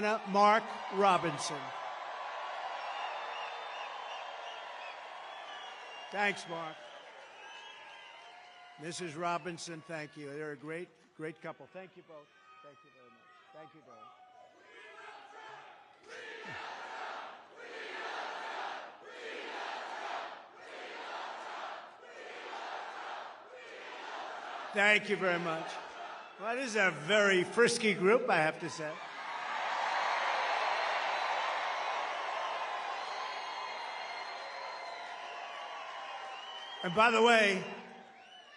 Carolina, Mark Robinson. Thanks, Mark. Mrs. Robinson, thank you. They're a great, great couple. Thank you both. Thank you very much. Thank you both. Thank you very much. Well, this is a very frisky group, I have to say. And by the way,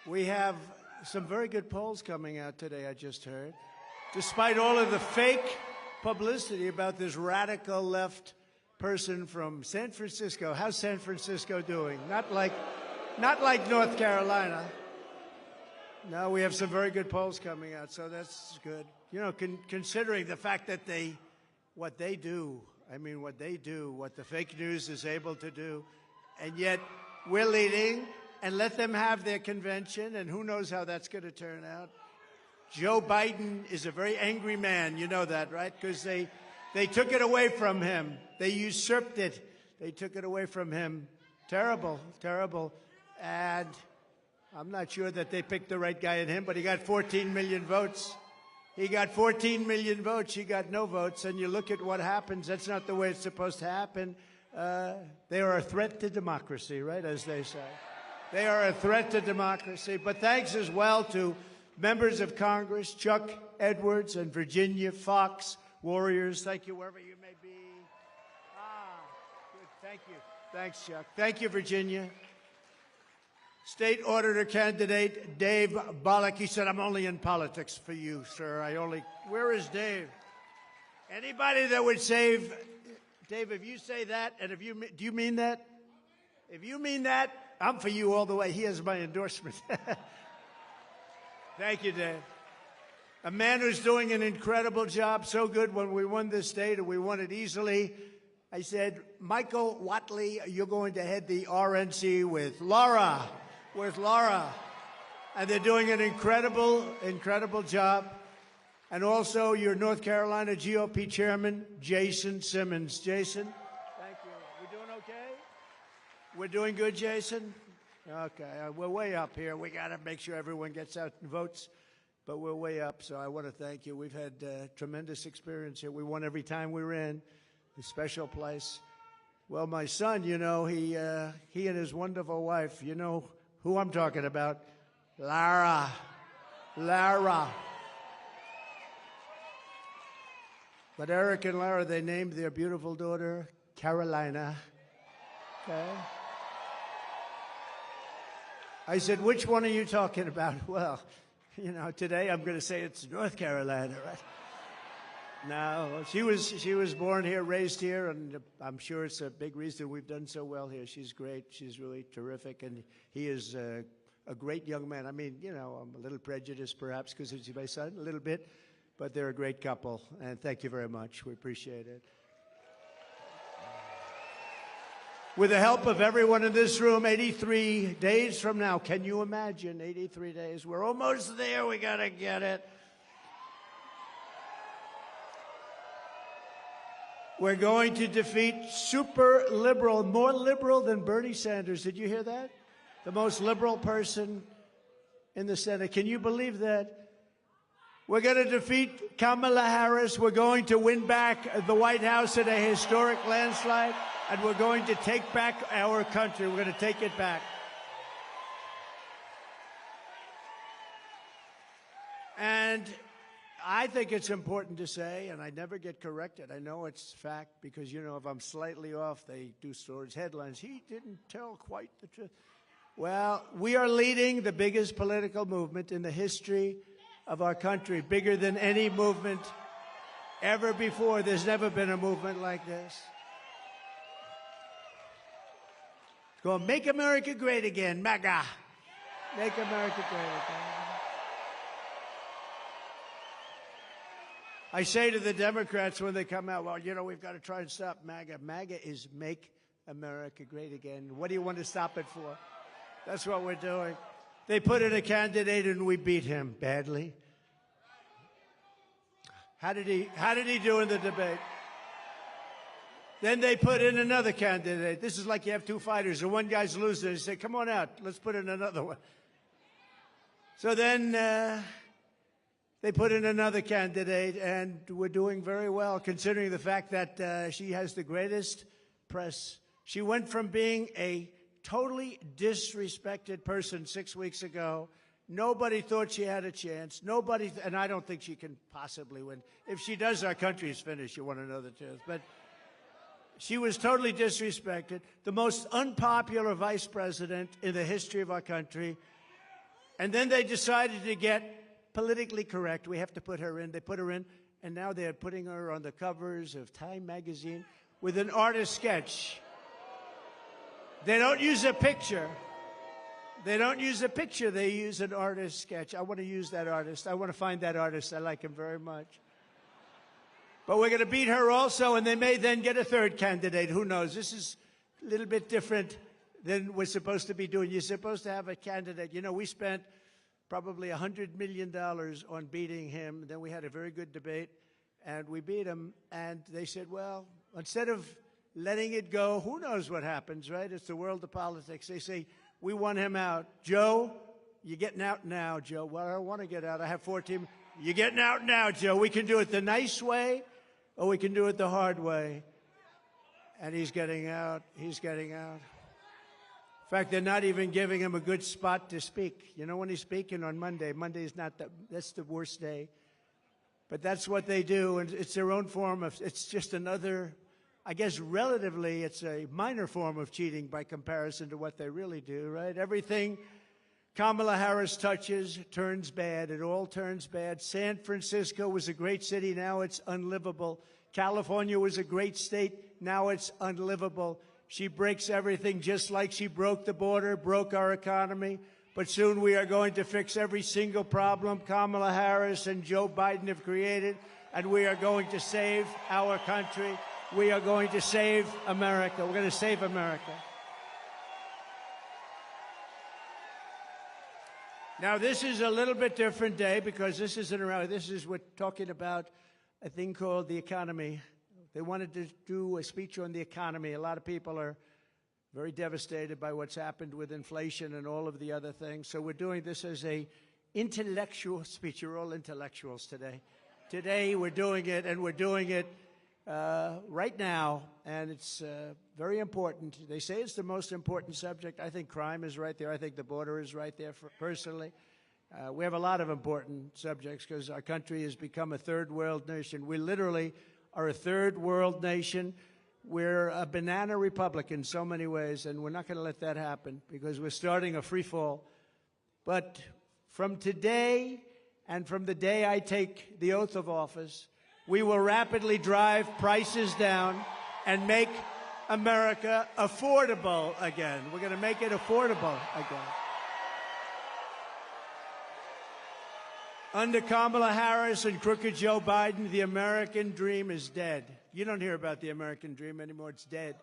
we have some very good polls coming out today, I just heard. Despite all of the fake publicity about this radical left person from San Francisco. How's San Francisco doing? Not like North Carolina. No, we have some very good polls coming out, so that's good. You know, considering the fact that what they do, what the fake news is able to do, and yet we're leading, and let them have their convention, and who knows how that's going to turn out. Joe Biden is a very angry man, you know that, right? Because they took it away from him. They usurped it. They took it away from him. Terrible, terrible. And I'm not sure that they picked the right guy in him, but he got 14 million votes. He got 14 million votes. He got no votes. And you look at what happens. That's not the way it's supposed to happen. They are a threat to democracy, right, as they say. They are a threat to democracy. But thanks as well to members of Congress, Chuck Edwards and Virginia Fox, warriors. Thank you, wherever you may be. Good. Thank you. Thanks, Chuck. Thank you, Virginia. State Auditor candidate Dave Bollock. He said, I'm only in politics for you, sir. Where is Dave? Anybody that would save, Dave, if you say that, and do you mean that? If you mean that, I'm for you all the way. He has my endorsement. Thank you, Dave. A man who's doing an incredible job, so good when we won this state, and we won it easily. I said, Michael Whatley, you're going to head the RNC with Laura. And they're doing an incredible, incredible job. And also your North Carolina GOP chairman, Jason Simmons. Jason, thank you. We're doing okay? We're doing good, Jason? Okay, we're way up here. We got to make sure everyone gets out and votes, but we're way up, so I want to thank you. We've had tremendous experience here. We won every time we were in. A special place. Well, my son, you know, he and his wonderful wife, you know who I'm talking about, Lara. But Eric and Lara, they named their beautiful daughter Carolina. Okay. I said, which one are you talking about? Well, you know, today I'm going to say it's North Carolina, right? No, she was born here, raised here, and I'm sure it's a big reason we've done so well here. She's great. She's really terrific, and he is a great young man. I mean, you know, I'm a little prejudiced perhaps because he's my son, a little bit, but they're a great couple, and thank you very much. We appreciate it. With the help of everyone in this room, 83 days from now, can you imagine 83 days? We're almost there. We got to get it. We're going to defeat super liberal, more liberal than Bernie Sanders. Did you hear that? The most liberal person in the Senate. Can you believe that? We're going to defeat Kamala Harris. We're going to win back the White House in a historic landslide. And we're going to take back our country. We're going to take it back. And I think it's important to say, and I never get corrected. I know it's fact because, you know, if I'm slightly off, they do stories, headlines. He didn't tell quite the truth. Well, we are leading the biggest political movement in the history of our country, bigger than any movement ever before. There's never been a movement like this. It's called Make America Great Again, MAGA. Make America Great Again. I say to the Democrats when they come out, well, you know, we've got to try and stop MAGA. MAGA is Make America Great Again. What do you want to stop it for? That's what we're doing. They put in a candidate and we beat him badly. How did he do in the debate? Then they put in another candidate. This is like you have two fighters, and one guy's losing. They say, come on out, let's put in another one. So then they put in another candidate, and we're doing very well, considering the fact that she has the greatest press. She went from being a totally disrespected person 6 weeks ago. Nobody thought she had a chance. Nobody, and I don't think she can possibly win. If she does, our country is finished. You want to know the truth. But she was totally disrespected. The most unpopular vice president in the history of our country. And then they decided to get politically correct. We have to put her in. They put her in, and now they're putting her on the covers of Time magazine with an artist sketch. They don't use a picture. They don't use a picture. They use an artist sketch. I want to use that artist. I want to find that artist. I like him very much. But we're going to beat her also, and they may then get a third candidate. Who knows? This is a little bit different than we're supposed to be doing. You're supposed to have a candidate. You know, we spent probably $100 million on beating him. Then we had a very good debate, and we beat him. And they said, well, instead of letting it go, who knows what happens, right? It's the world of politics. They say, we want him out. Joe, you're getting out now, Joe. Well, I don't want to get out. I have 14. You're getting out now, Joe. We can do it the nice way, or we can do it the hard way. And he's getting out. He's getting out. In fact, they're not even giving him a good spot to speak. You know, when he's speaking on Monday, Monday's not that's the worst day. But that's what they do, and it's their own form of, it's just another, I guess relatively, it's a minor form of cheating by comparison to what they really do, right? Everything Kamala Harris touches turns bad. It all turns bad. San Francisco was a great city. Now it's unlivable. California was a great state. Now it's unlivable. She breaks everything just like she broke the border, broke our economy. But soon we are going to fix every single problem Kamala Harris and Joe Biden have created, and we are going to save our country. We are going to save America. We're going to save America. Now, this is a little bit different day because this isn't around. This is we're talking about a thing called the economy. They wanted to do a speech on the economy. A lot of people are very devastated by what's happened with inflation and all of the other things. So we're doing this as a intellectual speech. You're all intellectuals today. Today we're doing it, and we're doing it right now, and it's very important. They say it's the most important subject. I think crime is right there. I think the border is right there, personally. We have a lot of important subjects because our country has become a third world nation. We literally are a third world nation. We're a banana republic in so many ways, and we're not going to let that happen because we're starting a free fall. But from today and from the day I take the oath of office, we will rapidly drive prices down and make America affordable again. We're going to make it affordable again. Under Kamala Harris and crooked Joe Biden, the American dream is dead. You don't hear about the American dream anymore. It's dead.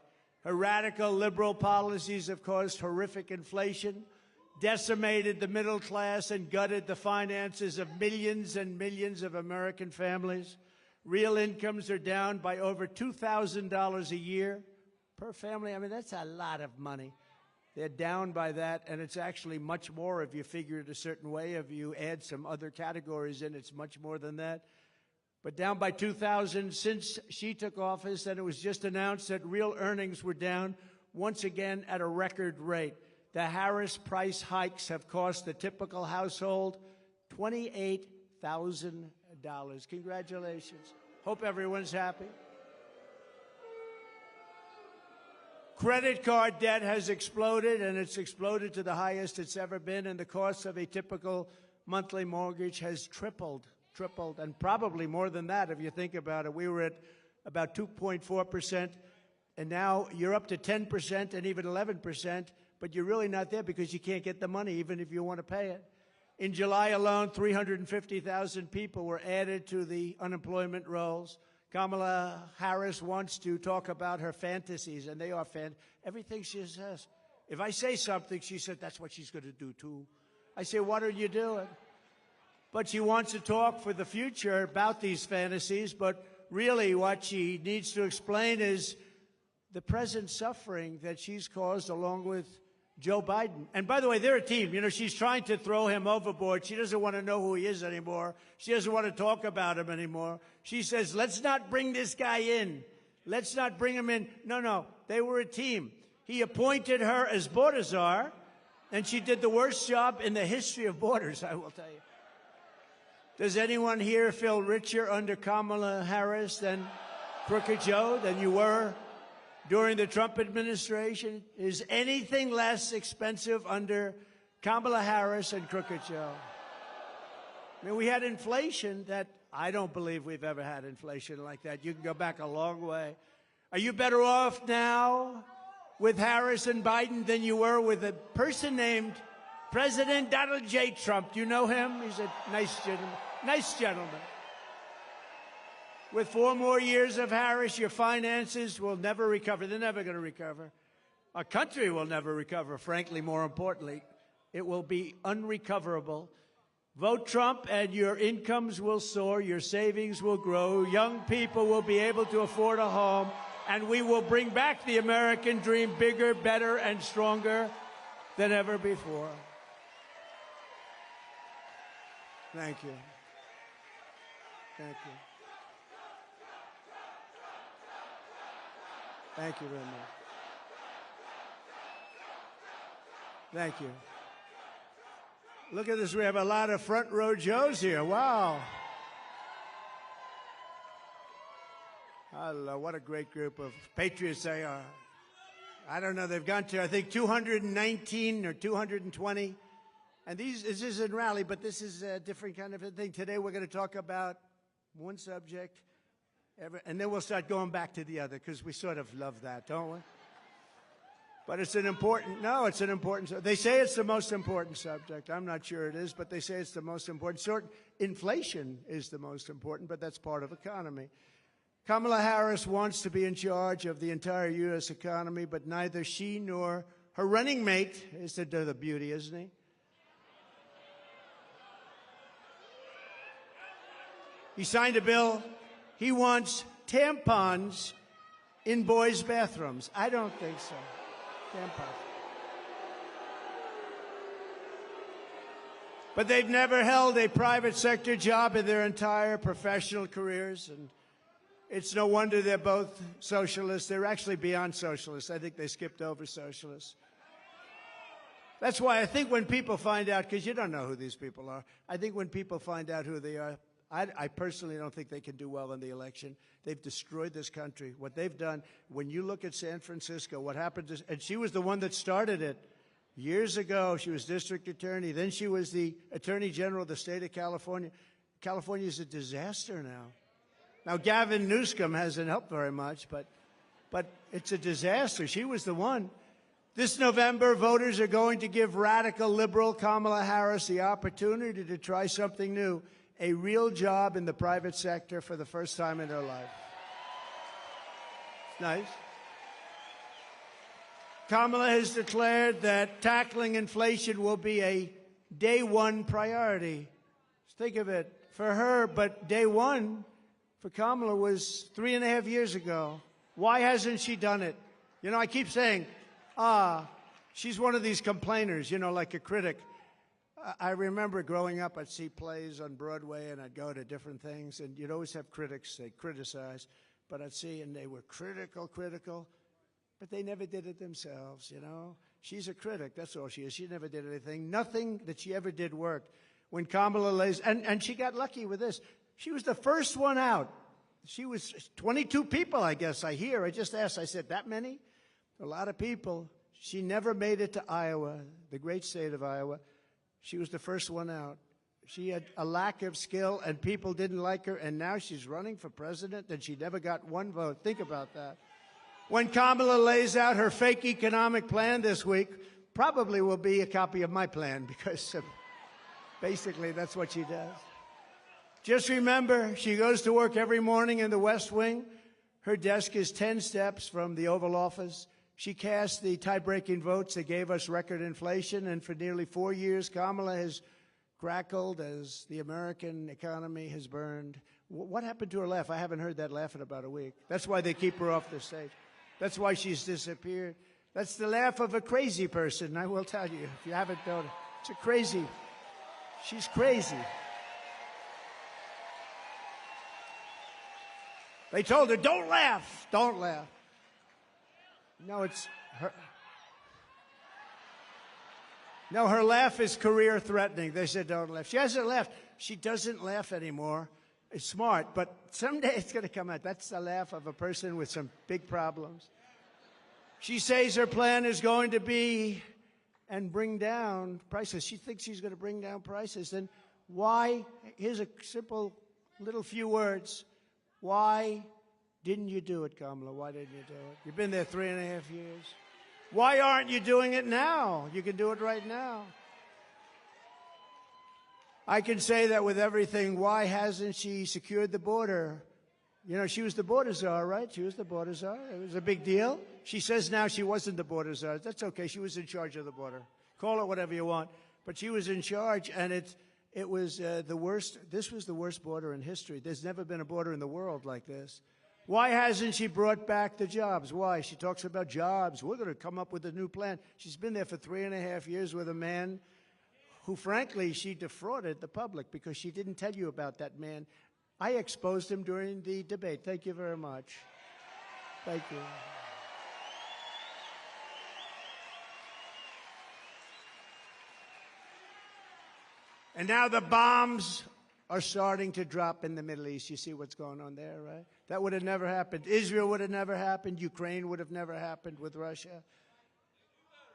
Her radical liberal policies have caused horrific inflation, decimated the middle class, and gutted the finances of millions and millions of American families. Real incomes are down by over $2,000 a year per family. I mean, that's a lot of money. They're down by that, and it's actually much more if you figure it a certain way. If you add some other categories in, it's much more than that. But down by $2,000 since she took office, and it was just announced that real earnings were down once again at a record rate. The Harris price hikes have cost the typical household $28,000. Congratulations. Hope everyone's happy. Credit card debt has exploded, and it's exploded to the highest it's ever been, and the cost of a typical monthly mortgage has tripled, and probably more than that if you think about it. We were at about 2.4%, and now you're up to 10% and even 11%, but you're really not there because you can't get the money even if you want to pay it. In July alone, 350,000 people were added to the unemployment rolls. Kamala Harris wants to talk about her fantasies, and they are everything she says. If I say something, she said, that's what she's going to do, too. I say, what are you doing? but she wants to talk for the future about these fantasies. But really what she needs to explain is the present suffering that she's caused along with Joe Biden. And by the way, they're a team. You know, she's trying to throw him overboard. She doesn't want to know who he is anymore. She doesn't want to talk about him anymore. She says, let's not bring this guy in. Let's not bring him in. No, they were a team. He appointed her as border czar, and she did the worst job in the history of borders, I will tell you. Does anyone here feel richer under Kamala Harris than Crooked Joe, than you were during the Trump administration? Is anything less expensive under Kamala Harris and Crooked Joe? I mean, we had inflation that I don't believe we've ever had inflation like that. You can go back a long way. Are you better off now with Harris and Biden than you were with a person named President Donald J. Trump? Do you know him? He's a nice gentleman. Nice gentleman. With 4 more years of Harris, your finances will never recover. They're never going to recover. Our country will never recover, frankly, more importantly. It will be unrecoverable. Vote Trump and your incomes will soar, your savings will grow, young people will be able to afford a home, and we will bring back the American dream bigger, better, and stronger than ever before. Thank you. Thank you. Thank you very much. Thank you. Look at this. We have a lot of front row Joes here. Wow. Hello. What a great group of patriots they are. I don't know. They've gone to, I think, 219 or 220. And this isn't rally, but this is a different kind of a thing. Today we're going to talk about one subject, and then we'll start going back to the other, because we sort of love that, don't we? But it's an important, they say it's the most important subject. I'm not sure it is, but they say it's the most important. Inflation is the most important, but that's part of economy. Kamala Harris wants to be in charge of the entire U.S. economy, but neither she nor her running mate is the beauty, isn't he? He signed a bill. He wants tampons in boys' bathrooms. I don't think so. Tampons. But they've never held a private sector job in their entire professional careers, and it's no wonder they're both socialists. They're actually beyond socialists. I think they skipped over socialists. That's why I think when people find out, because you don't know who these people are, I think when people find out who they are, I personally don't think they can do well in the election. They've destroyed this country. What they've done, when you look at San Francisco, what happened to, and she was the one that started it years ago. She was district attorney. Then she was the attorney general of the state of California. California is a disaster now. Now, Gavin Newsom hasn't helped very much, but it's a disaster. She was the one. This November, voters are going to give radical liberal Kamala Harris the opportunity to try something new. A real job in the private sector for the first time in her life. Nice. Kamala has declared that tackling inflation will be a day one priority. Think of it. For her, but day one for Kamala was 3.5 years ago. Why hasn't she done it? You know, I keep saying, she's one of these complainers, you know, like a critic. I remember growing up, I'd see plays on Broadway, and I'd go to different things, and you'd always have critics, they criticize, but I'd see, and they were critical, but they never did it themselves, you know? She's a critic, that's all she is. She never did anything. Nothing that she ever did worked. When Kamala lays, and she got lucky with this. She was the first one out. She was 22 people, I guess, I hear. I just asked, I said, that many? A lot of people. She never made it to Iowa, the great state of Iowa. She was the first one out. She had a lack of skill, and people didn't like her, and now she's running for president, and she never got one vote. Think about that. When Kamala lays out her fake economic plan this week, probably will be a copy of my plan, because basically that's what she does. Just remember, she goes to work every morning in the West Wing. Her desk is 10 steps from the Oval Office. She cast the tie-breaking votes that gave us record inflation, and for nearly 4 years, Kamala has crackled as the American economy has burned. What happened to her laugh? I haven't heard that laugh in about a week. That's why they keep her off the stage. That's why she's disappeared. That's the laugh of a crazy person, I will tell you, if you haven't known it. It's a crazy. She's crazy. They told her, don't laugh, don't laugh. No, it's her. No, her laugh is career-threatening. They said, don't laugh. She hasn't laughed. She doesn't laugh anymore. It's smart, but someday it's going to come out. That's the laugh of a person with some big problems. She says her plan is going to be and bring down prices. She thinks she's going to bring down prices. Then why? Here's a simple little few words. Why didn't you do it, Kamala? Why didn't you do it? You've been there 3.5 years. Why aren't you doing it now? You can do it right now. I can say that with everything. Why hasn't she secured the border? You know, she was the border czar, right? She was the border czar. It was a big deal. She says now she wasn't the border czar. That's okay. She was in charge of the border. Call it whatever you want. But she was in charge, and it was the worst. This was the worst border in history. There's never been a border in the world like this. Why hasn't she brought back the jobs? Why? She talks about jobs. We're going to come up with a new plan. She's been there for 3.5 years with a man who, frankly, she defrauded the public because she didn't tell you about that man. I exposed him during the debate. Thank you very much. Thank you. And now the bombs are starting to drop in the Middle East. You see what's going on there, right? That would have never happened. Israel would have never happened. Ukraine would have never happened with Russia.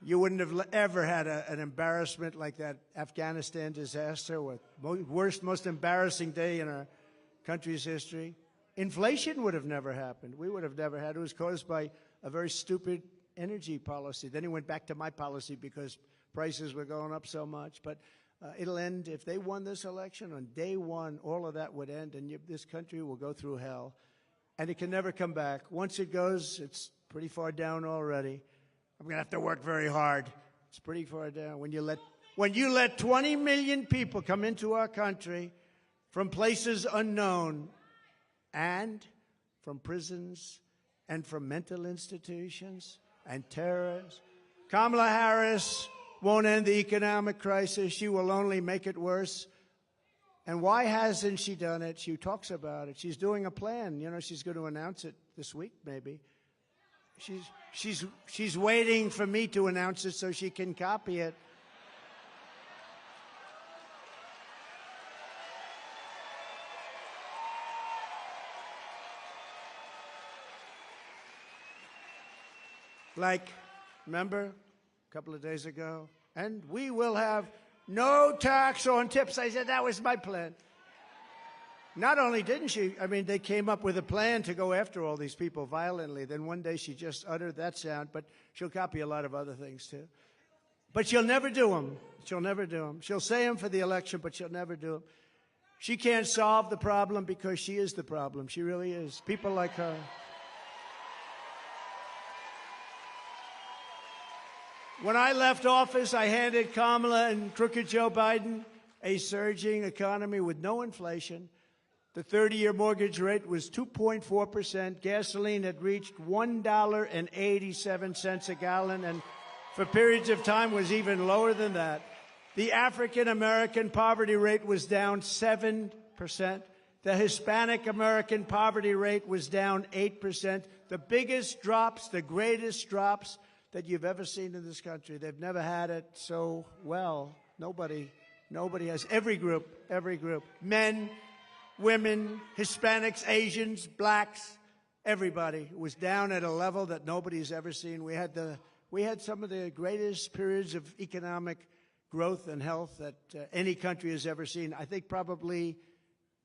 You wouldn't have ever had an embarrassment like that Afghanistan disaster, with worst, most embarrassing day in our country's history. Inflation would have never happened. We would have never had it. It was caused by a very stupid energy policy. Then he went back to my policy because prices were going up so much. But it'll end. If they won this election, on day one, all of that would end, and this country will go through hell. And it can never come back. Once it goes, it's pretty far down already. I'm going to have to work very hard. It's pretty far down. When you let 20 million people come into our country from places unknown and from prisons and from mental institutions and terrorists, Kamala Harris won't end the economic crisis. She will only make it worse. And why hasn't she done it? She talks about it. She's doing a plan. You know, she's going to announce it this week, maybe. She's waiting for me to announce it so she can copy it. Like, remember, a couple of days ago, and we will have no tax on tips. I said that was my plan. Not only didn't she, I mean, they came up with a plan to go after all these people violently. Then one day she just uttered that sound, but she'll copy a lot of other things, too. But she'll never do them. She'll never do them. She'll say them for the election, but she'll never do them. She can't solve the problem because she is the problem. She really is. People like her. When I left office, I handed Kamala and crooked Joe Biden a surging economy with no inflation. The 30-year mortgage rate was 2.4%. Gasoline had reached $1.87 a gallon, and for periods of time was even lower than that. The African-American poverty rate was down 7%. The Hispanic-American poverty rate was down 8%. The biggest drops, the greatest drops that you've ever seen in this country. They've never had it so well. Nobody has. Every group, men, women, Hispanics, Asians, blacks, everybody was down at a level that nobody's ever seen. We had some of the greatest periods of economic growth and health that any country has ever seen. I think probably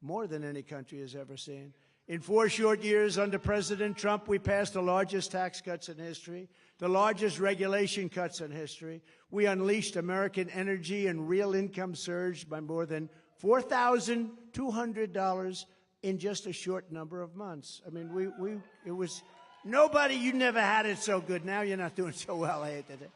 more than any country has ever seen. In 4 short years under President Trump, we passed the largest tax cuts in history, the largest regulation cuts in history. We unleashed American energy, and real income surged by more than $4,200 in just a short number of months. I mean, it was nobody, you never had it so good. Now you're not doing so well, I hated it.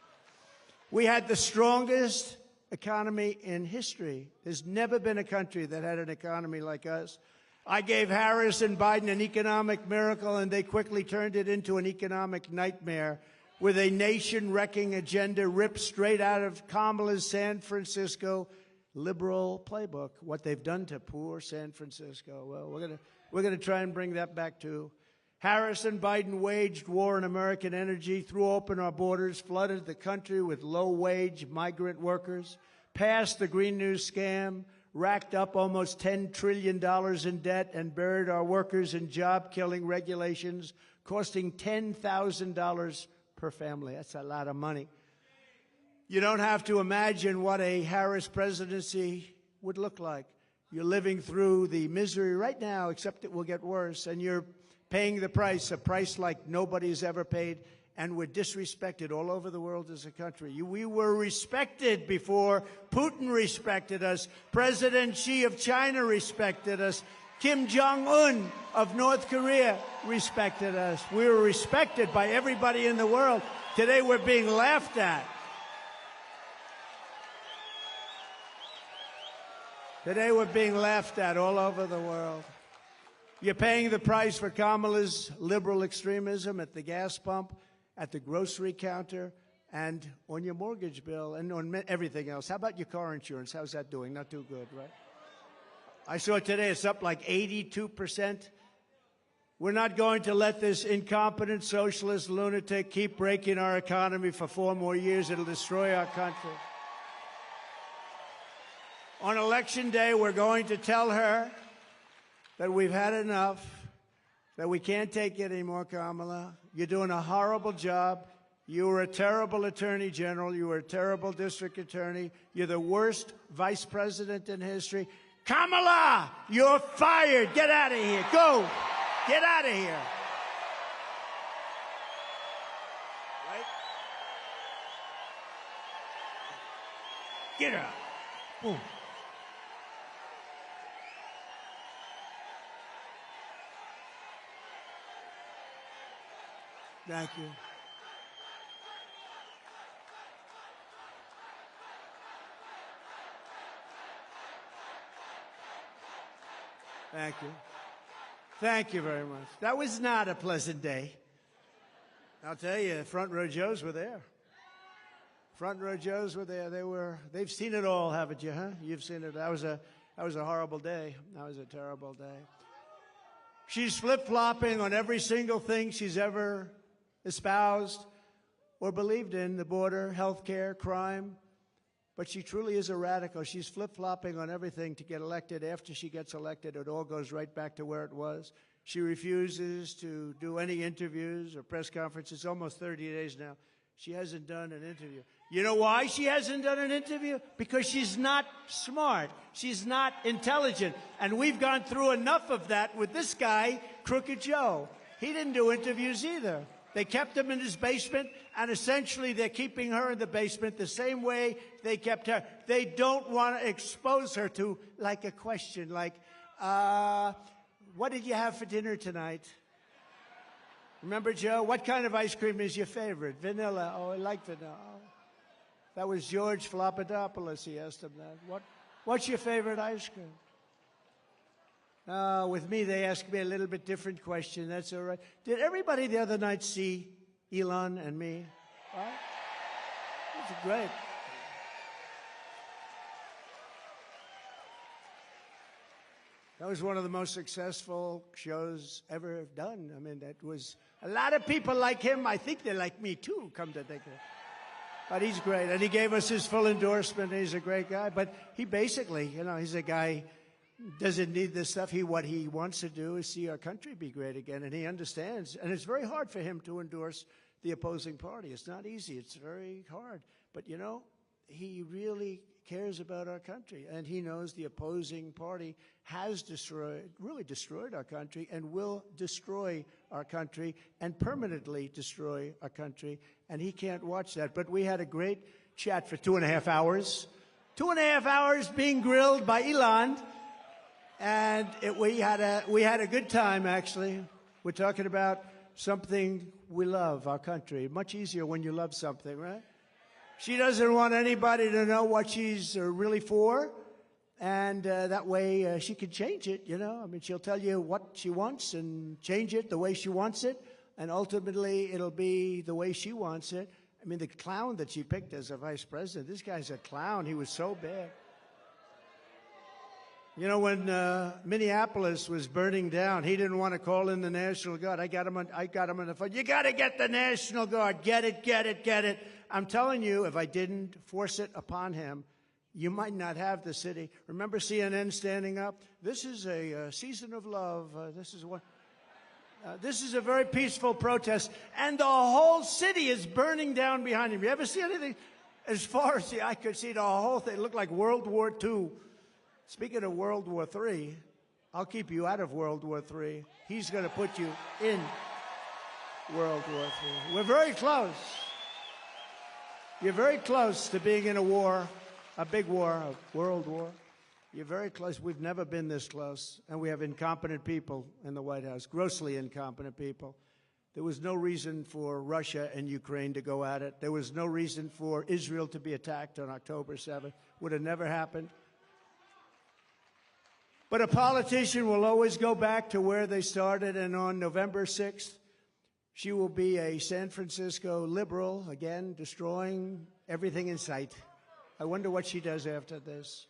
We had the strongest economy in history. There's never been a country that had an economy like us. I gave Harris and Biden an economic miracle, and they quickly turned it into an economic nightmare with a nation-wrecking agenda ripped straight out of Kamala's San Francisco liberal playbook. What they've done to poor San Francisco. Well, we're gonna try and bring that back too. Harris and Biden waged war on American energy, threw open our borders, flooded the country with low-wage migrant workers, passed the Green New scam, racked up almost $10 trillion in debt, and buried our workers in job-killing regulations, costing $10,000 per family. That's a lot of money. You don't have to imagine what a Harris presidency would look like. You're living through the misery right now, except it will get worse, and you're paying the price, a price like nobody's ever paid, and we're disrespected all over the world as a country. We were respected before Putin respected us. President Xi of China respected us. Kim Jong-un of North Korea respected us. We were respected by everybody in the world. Today we're being laughed at. Today we're being laughed at all over the world. You're paying the price for Kamala's liberal extremism at the gas pump, at the grocery counter, and on your mortgage bill, and on everything else. How about your car insurance? How's that doing? Not too good, right? I saw today it's up like 82%. We're not going to let this incompetent socialist lunatic keep breaking our economy for 4 more years. It'll destroy our country. On Election Day, we're going to tell her that we've had enough, that we can't take it anymore, Kamala. You're doing a horrible job. You were a terrible attorney general. You were a terrible district attorney. You're the worst vice president in history. Kamala, you're fired. Get out of here. Go. Get out of here. Right? Get out. Boom. Thank you. Thank you. Thank you very much. That was not a pleasant day. I'll tell you, front row Joes were there. Front row Joes were there. They've seen it all, haven't you, huh? You've seen it. That was a horrible day. That was a terrible day. She's flip-flopping on every single thing she's ever espoused or believed in, the border, health care, crime. But she truly is a radical. She's flip-flopping on everything to get elected. After she gets elected, it all goes right back to where it was. She refuses to do any interviews or press conferences. Almost 30 days now. She hasn't done an interview. You know why she hasn't done an interview? Because she's not smart. She's not intelligent. And we've gone through enough of that with this guy, Crooked Joe. He didn't do interviews either. They kept him in his basement, and essentially they're keeping her in the basement the same way they kept her. They don't want to expose her to, like, a question like, what did you have for dinner tonight? Remember, Joe, what kind of ice cream is your favorite? Vanilla. Oh, I like vanilla. Oh. That was George Flopadopoulos. He asked him that. What's your favorite ice cream? With me, they ask me a little bit different question. That's all right. Did everybody the other night see Elon and me? Right? That's great. That was one of the most successful shows ever done. I mean, that was a lot of people like him. I think they like me too, come to think of it. But he's great. And he gave us his full endorsement. He's a great guy. But he basically, he's a guy doesn't need this stuff. What he wants to do is see our country be great again. And he understands. And it's very hard for him to endorse the opposing party. It's not easy. It's very hard. But, he really cares about our country. And he knows the opposing party has really destroyed our country and will destroy our country and permanently destroy our country. And he can't watch that. But we had a great chat for 2.5 hours. 2.5 hours being grilled by Elon. And we had a good time, actually. We're talking about something we love, our country. Much easier when you love something, right? She doesn't want anybody to know what she's really for, and that way she can change it, you know. I mean, she'll tell you what she wants and change it the way she wants it, and ultimately it'll be the way she wants it. I mean, the clown that she picked as a vice president, this guy's a clown. He was so bad. You know, when Minneapolis was burning down, he didn't want to call in the National Guard. I got him on the phone. You got to get the National Guard. Get it, get it, get it. I'm telling you, if I didn't force it upon him, you might not have the city. Remember CNN standing up? This is a season of love. This is a very peaceful protest, and the whole city is burning down behind him. You ever see anything? As far as the eye could see, the whole thing looked like World War II. Speaking of World War III, I'll keep you out of World War III. He's going to put you in World War III. We're very close. You're very close to being in a war, a big war, a world war. You're very close. We've never been this close, and we have incompetent people in the White House, grossly incompetent people. There was no reason for Russia and Ukraine to go at it. There was no reason for Israel to be attacked on October 7th. Would have never happened. But a politician will always go back to where they started, and on November 6th, she will be a San Francisco liberal, again, destroying everything in sight. I wonder what she does after this.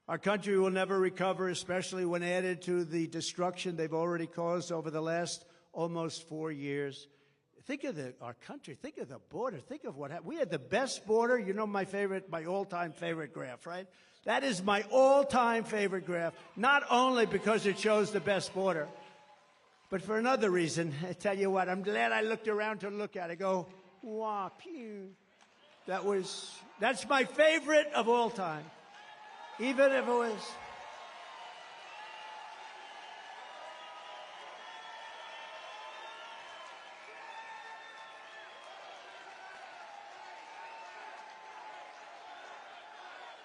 Our country will never recover, especially when added to the destruction they've already caused over the last almost 4 years. Think of our country. Think of the border. Think of what happened. We had the best border. You know my all-time favorite graph, right? That is my all-time favorite graph, not only because it shows the best border, but for another reason. I tell you what, I'm glad I looked around to look at it. I go, wow, pew. That's my favorite of all time, even if it was.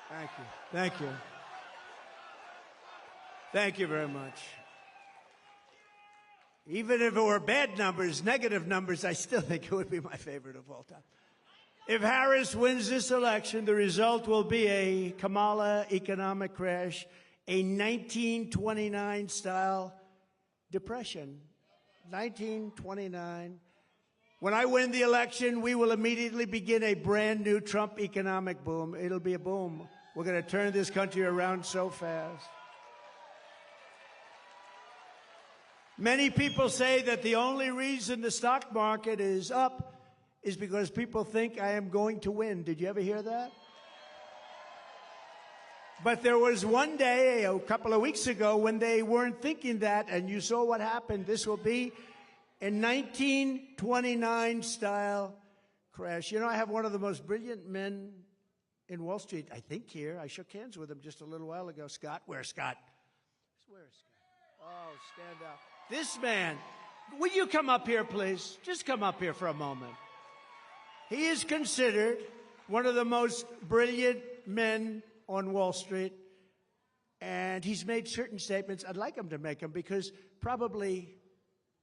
Thank you. Thank you. Thank you very much. Even if it were bad numbers, negative numbers, I still think it would be my favorite of all time. If Harris wins this election, the result will be a Kamala economic crash, a 1929-style depression. 1929. When I win the election, we will immediately begin a brand new Trump economic boom. It'll be a boom. We're going to turn this country around so fast. Many people say that the only reason the stock market is up is because people think I am going to win. Did you ever hear that? But there was one day, a couple of weeks ago, when they weren't thinking that, and you saw what happened. This will be a 1929-style crash. You know, I have one of the most brilliant men in Wall Street, I think, here. I shook hands with him just a little while ago. Scott, where's Scott? Where's Scott? Oh, stand up. This man, will you come up here, please? Just come up here for a moment. He is considered one of the most brilliant men on Wall Street, and he's made certain statements. I'd like him to make them because probably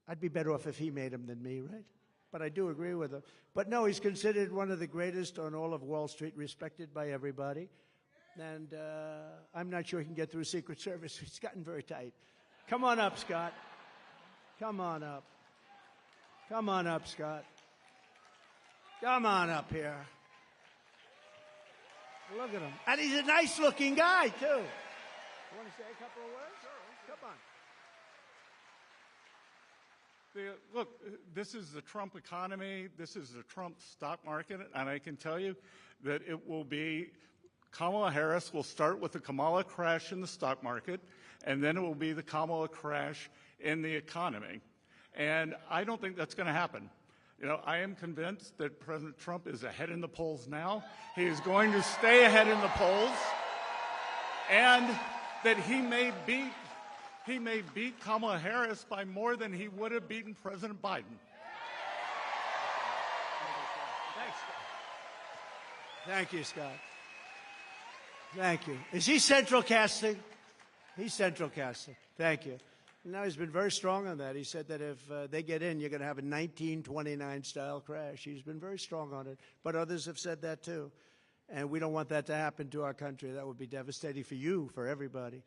I'd be better off if he made them than me, right? But I do agree with him. But no, he's considered one of the greatest on all of Wall Street, respected by everybody. And I'm not sure he can get through Secret Service. It's gotten very tight. Come on up, Scott. Come on up. Come on up, Scott. Come on up here. Look at him. And he's a nice-looking guy, too. You want to say a couple of words? Sure. Come on. Look, this is the Trump economy. This is the Trump stock market. And I can tell you that it will be Kamala Harris will start with the Kamala crash in the stock market, and then it will be the Kamala crash in the economy. And I don't think that's going to happen. You know, I am convinced that President Trump is ahead in the polls now. He is going to stay ahead in the polls, and that he may beat Kamala Harris by more than he would have beaten President Biden. Thanks, Scott. Thank you, Scott. Thank you. Is he central casting? He's central casting. Thank you. No, he's been very strong on that. He said that if they get in, you're going to have a 1929-style crash. He's been very strong on it. But others have said that, too. And we don't want that to happen to our country. That would be devastating for you, for everybody.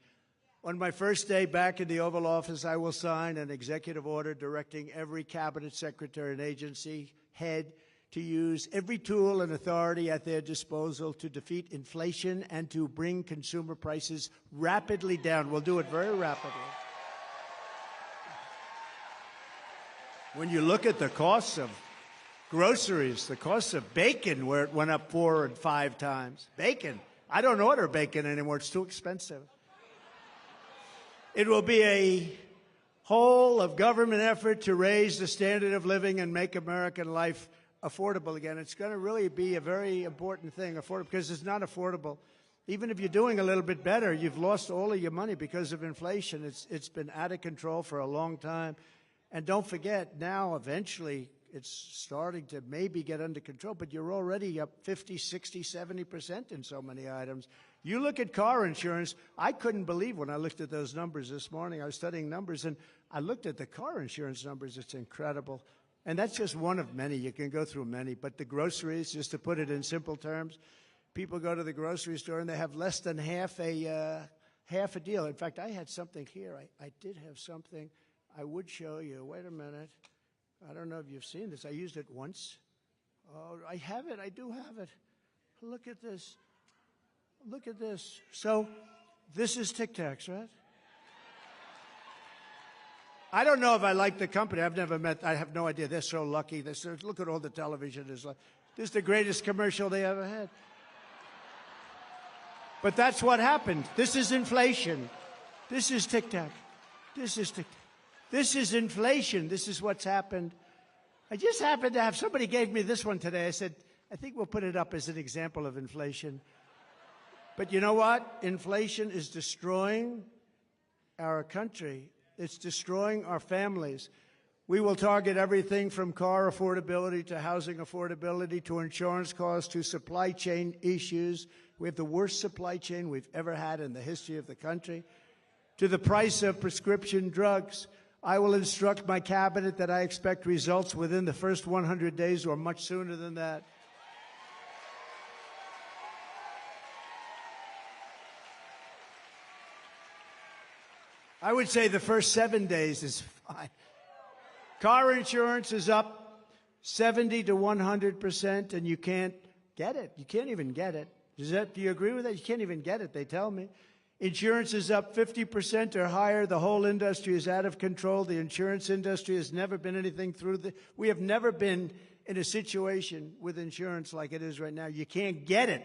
On my first day back in the Oval Office, I will sign an executive order directing every cabinet secretary and agency head to use every tool and authority at their disposal to defeat inflation and to bring consumer prices rapidly down. We'll do it very rapidly. When you look at the costs of groceries, the cost of bacon, where it went up 4 and 5 times. Bacon. I don't order bacon anymore. It's too expensive. It will be a whole of government effort to raise the standard of living and make American life affordable again. It's going to really be a very important thing, affordable, because it's not affordable. Even if you're doing a little bit better, you've lost all of your money because of inflation. It's been out of control for a long time. And don't forget, now eventually it's starting to maybe get under control, but you're already up 50, 60, 70% in so many items. You look at car insurance, I couldn't believe when I looked at those numbers this morning. I was studying numbers, and I looked at the car insurance numbers. It's incredible. And that's just one of many. You can go through many. But the groceries, just to put it in simple terms, people go to the grocery store, and they have less than half a deal. In fact, I had something here. I did have something I would show you. Wait a minute. I don't know if you've seen this. I used it once. Oh, I have it. I do have it. Look at this. Look at this. So this is Tic Tacs, right? I don't know if I like the company. I've never met. I have no idea. They're so lucky. Look at all the television. This is the greatest commercial they ever had. But that's what happened. This is inflation. This is Tic Tac. This is Tic Tac. This is inflation. This is what's happened. I just happened to have, somebody gave me this one today. I said, I think we'll put it up as an example of inflation. But you know what? Inflation is destroying our country. It's destroying our families. We will target everything from car affordability to housing affordability to insurance costs to supply chain issues. We have the worst supply chain we've ever had in the history of the country. To the price of prescription drugs. I will instruct my cabinet that I expect results within the first 100 days or much sooner than that. I would say the first 7 days is fine. Car insurance is up 70 to 100%, and you can't get it. You can't even get it. Do you agree with that? You can't even get it, they tell me. Insurance is up 50% or higher. The whole industry is out of control. The insurance industry has never been anything we have never been in a situation with insurance like it is right now. You can't get it,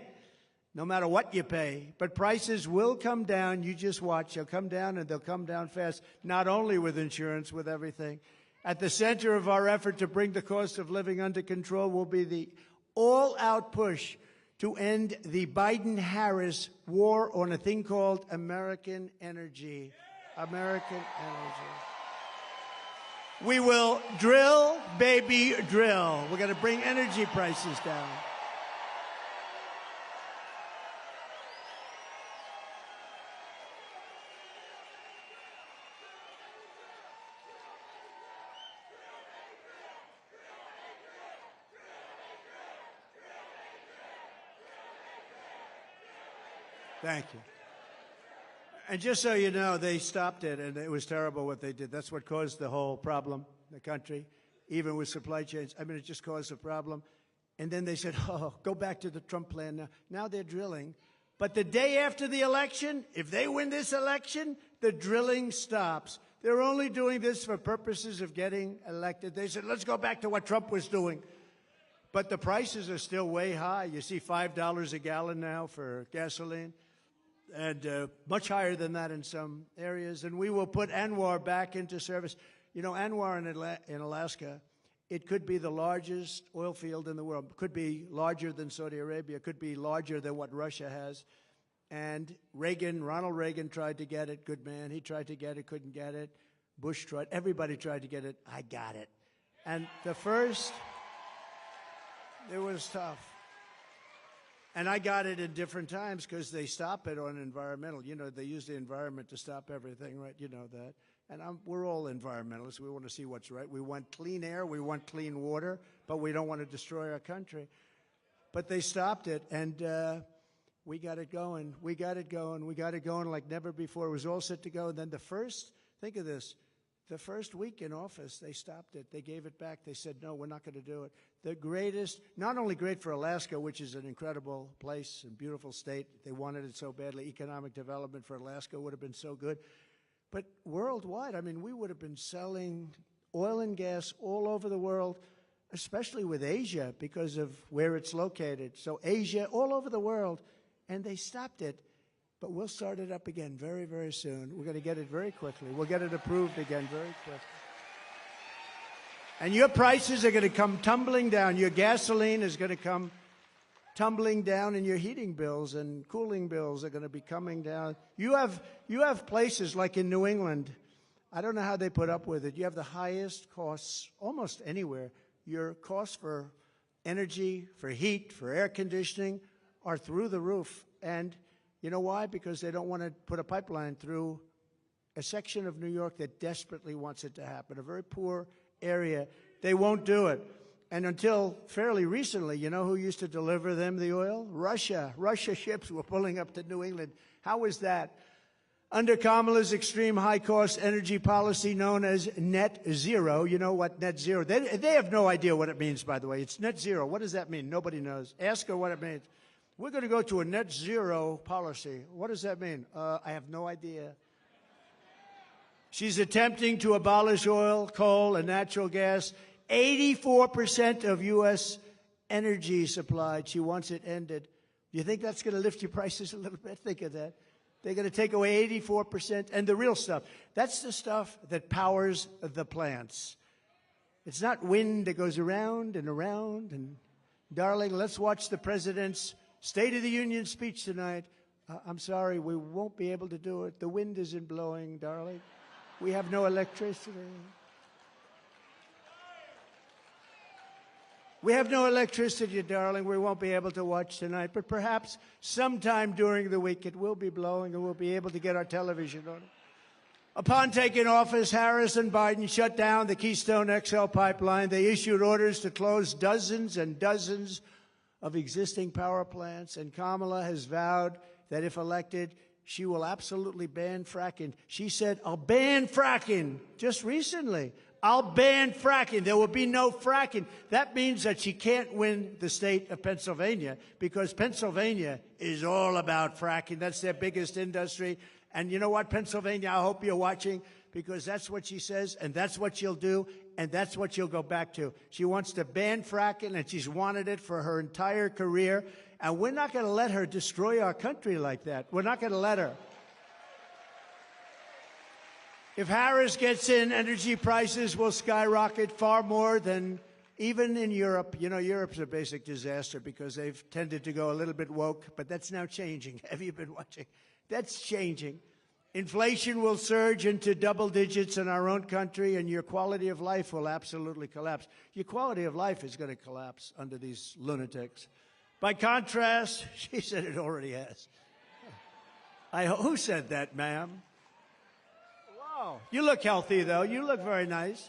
no matter what you pay. But prices will come down. You just watch. They'll come down, and they'll come down fast, not only with insurance, with everything. At the center of our effort to bring the cost of living under control will be the all-out push to end the Biden-Harris war on a thing called American energy. American energy. We will drill, baby, drill. We're going to bring energy prices down. Thank you. And just so you know, they stopped it, and it was terrible what they did. That's what caused the whole problem in the country, even with supply chains. I mean, it just caused a problem. And then they said, oh, go back to the Trump plan now. Now they're drilling. But the day after the election, if they win this election, the drilling stops. They're only doing this for purposes of getting elected. They said, let's go back to what Trump was doing. But the prices are still way high. You see $5 a gallon now for gasoline. And much higher than that in some areas. And we will put ANWR back into service. You know, ANWR in Alaska, it could be the largest oil field in the world. It could be larger than Saudi Arabia. It could be larger than what Russia has. And Ronald Reagan tried to get it. Good man. He tried to get it, couldn't get it. Bush tried. Everybody tried to get it. I got it. And it was tough. And I got it in different times because they stop it on environmental. You know, they use the environment to stop everything, right? You know that. And we're all environmentalists. We want to see what's right. We want clean air. We want clean water. But we don't want to destroy our country. But they stopped it, and we got it going. We got it going. We got it going like never before. It was all set to go. And then think of this, the first week in office, they stopped it. They gave it back. They said, no, we're not going to do it. The greatest, not only great for Alaska, which is an incredible place and beautiful state. They wanted it so badly. Economic development for Alaska would have been so good. But worldwide, I mean, we would have been selling oil and gas all over the world, especially with Asia because of where it's located. So Asia, all over the world, and they stopped it. But we'll start it up again very, very soon. We're going to get it very quickly. We'll get it approved again very quickly. And your prices are going to come tumbling down. Your gasoline is going to come tumbling down, and your heating bills and cooling bills are going to be coming down. You have places like in New England. I don't know how they put up with it. You have the highest costs almost anywhere. Your costs for energy, for heat, for air conditioning are through the roof. And you know why? Because they don't want to put a pipeline through a section of New York that desperately wants it to happen, a very poor area. They won't do it. And until fairly recently, you know who used to deliver them the oil? Russia. Russia ships were pulling up to New England. How was that? Under Kamala's extreme high-cost energy policy known as net zero, you know what net zero, they have no idea what it means, by the way. It's net zero. What does that mean? Nobody knows. Ask her what it means. We're going to go to a net zero policy. What does that mean? I have no idea. She's attempting to abolish oil, coal, and natural gas. 84% of U.S. energy supplied. She wants it ended. Do you think that's going to lift your prices a little bit? Think of that. They're going to take away 84%. And the real stuff, that's the stuff that powers the plants. It's not wind that goes around and around. And, darling, let's watch the president's State of the Union speech tonight. I'm sorry, we won't be able to do it. The wind isn't blowing, darling. We have no electricity. We have no electricity, darling. We won't be able to watch tonight. But perhaps sometime during the week it will be blowing and we'll be able to get our television on it. Upon taking office, Harris and Biden shut down the Keystone XL pipeline. They issued orders to close dozens and dozens of existing power plants. And Kamala has vowed that if elected, she will absolutely ban fracking. She said, I'll ban fracking just recently. I'll ban fracking. There will be no fracking. That means that she can't win the state of Pennsylvania because Pennsylvania is all about fracking. That's their biggest industry. And you know what, Pennsylvania, I hope you're watching because that's what she says and that's what she'll do and that's what she'll go back to. She wants to ban fracking and she's wanted it for her entire career. And we're not going to let her destroy our country like that. We're not going to let her. If Harris gets in, energy prices will skyrocket far more than even in Europe. You know, Europe's a basic disaster because they've tended to go a little bit woke, but that's now changing. Have you been watching? That's changing. Inflation will surge into double digits in our own country, and your quality of life will absolutely collapse. Your quality of life is going to collapse under these lunatics. By contrast, she said it already has. Who said that, ma'am? Wow. You look healthy, though. You look very nice.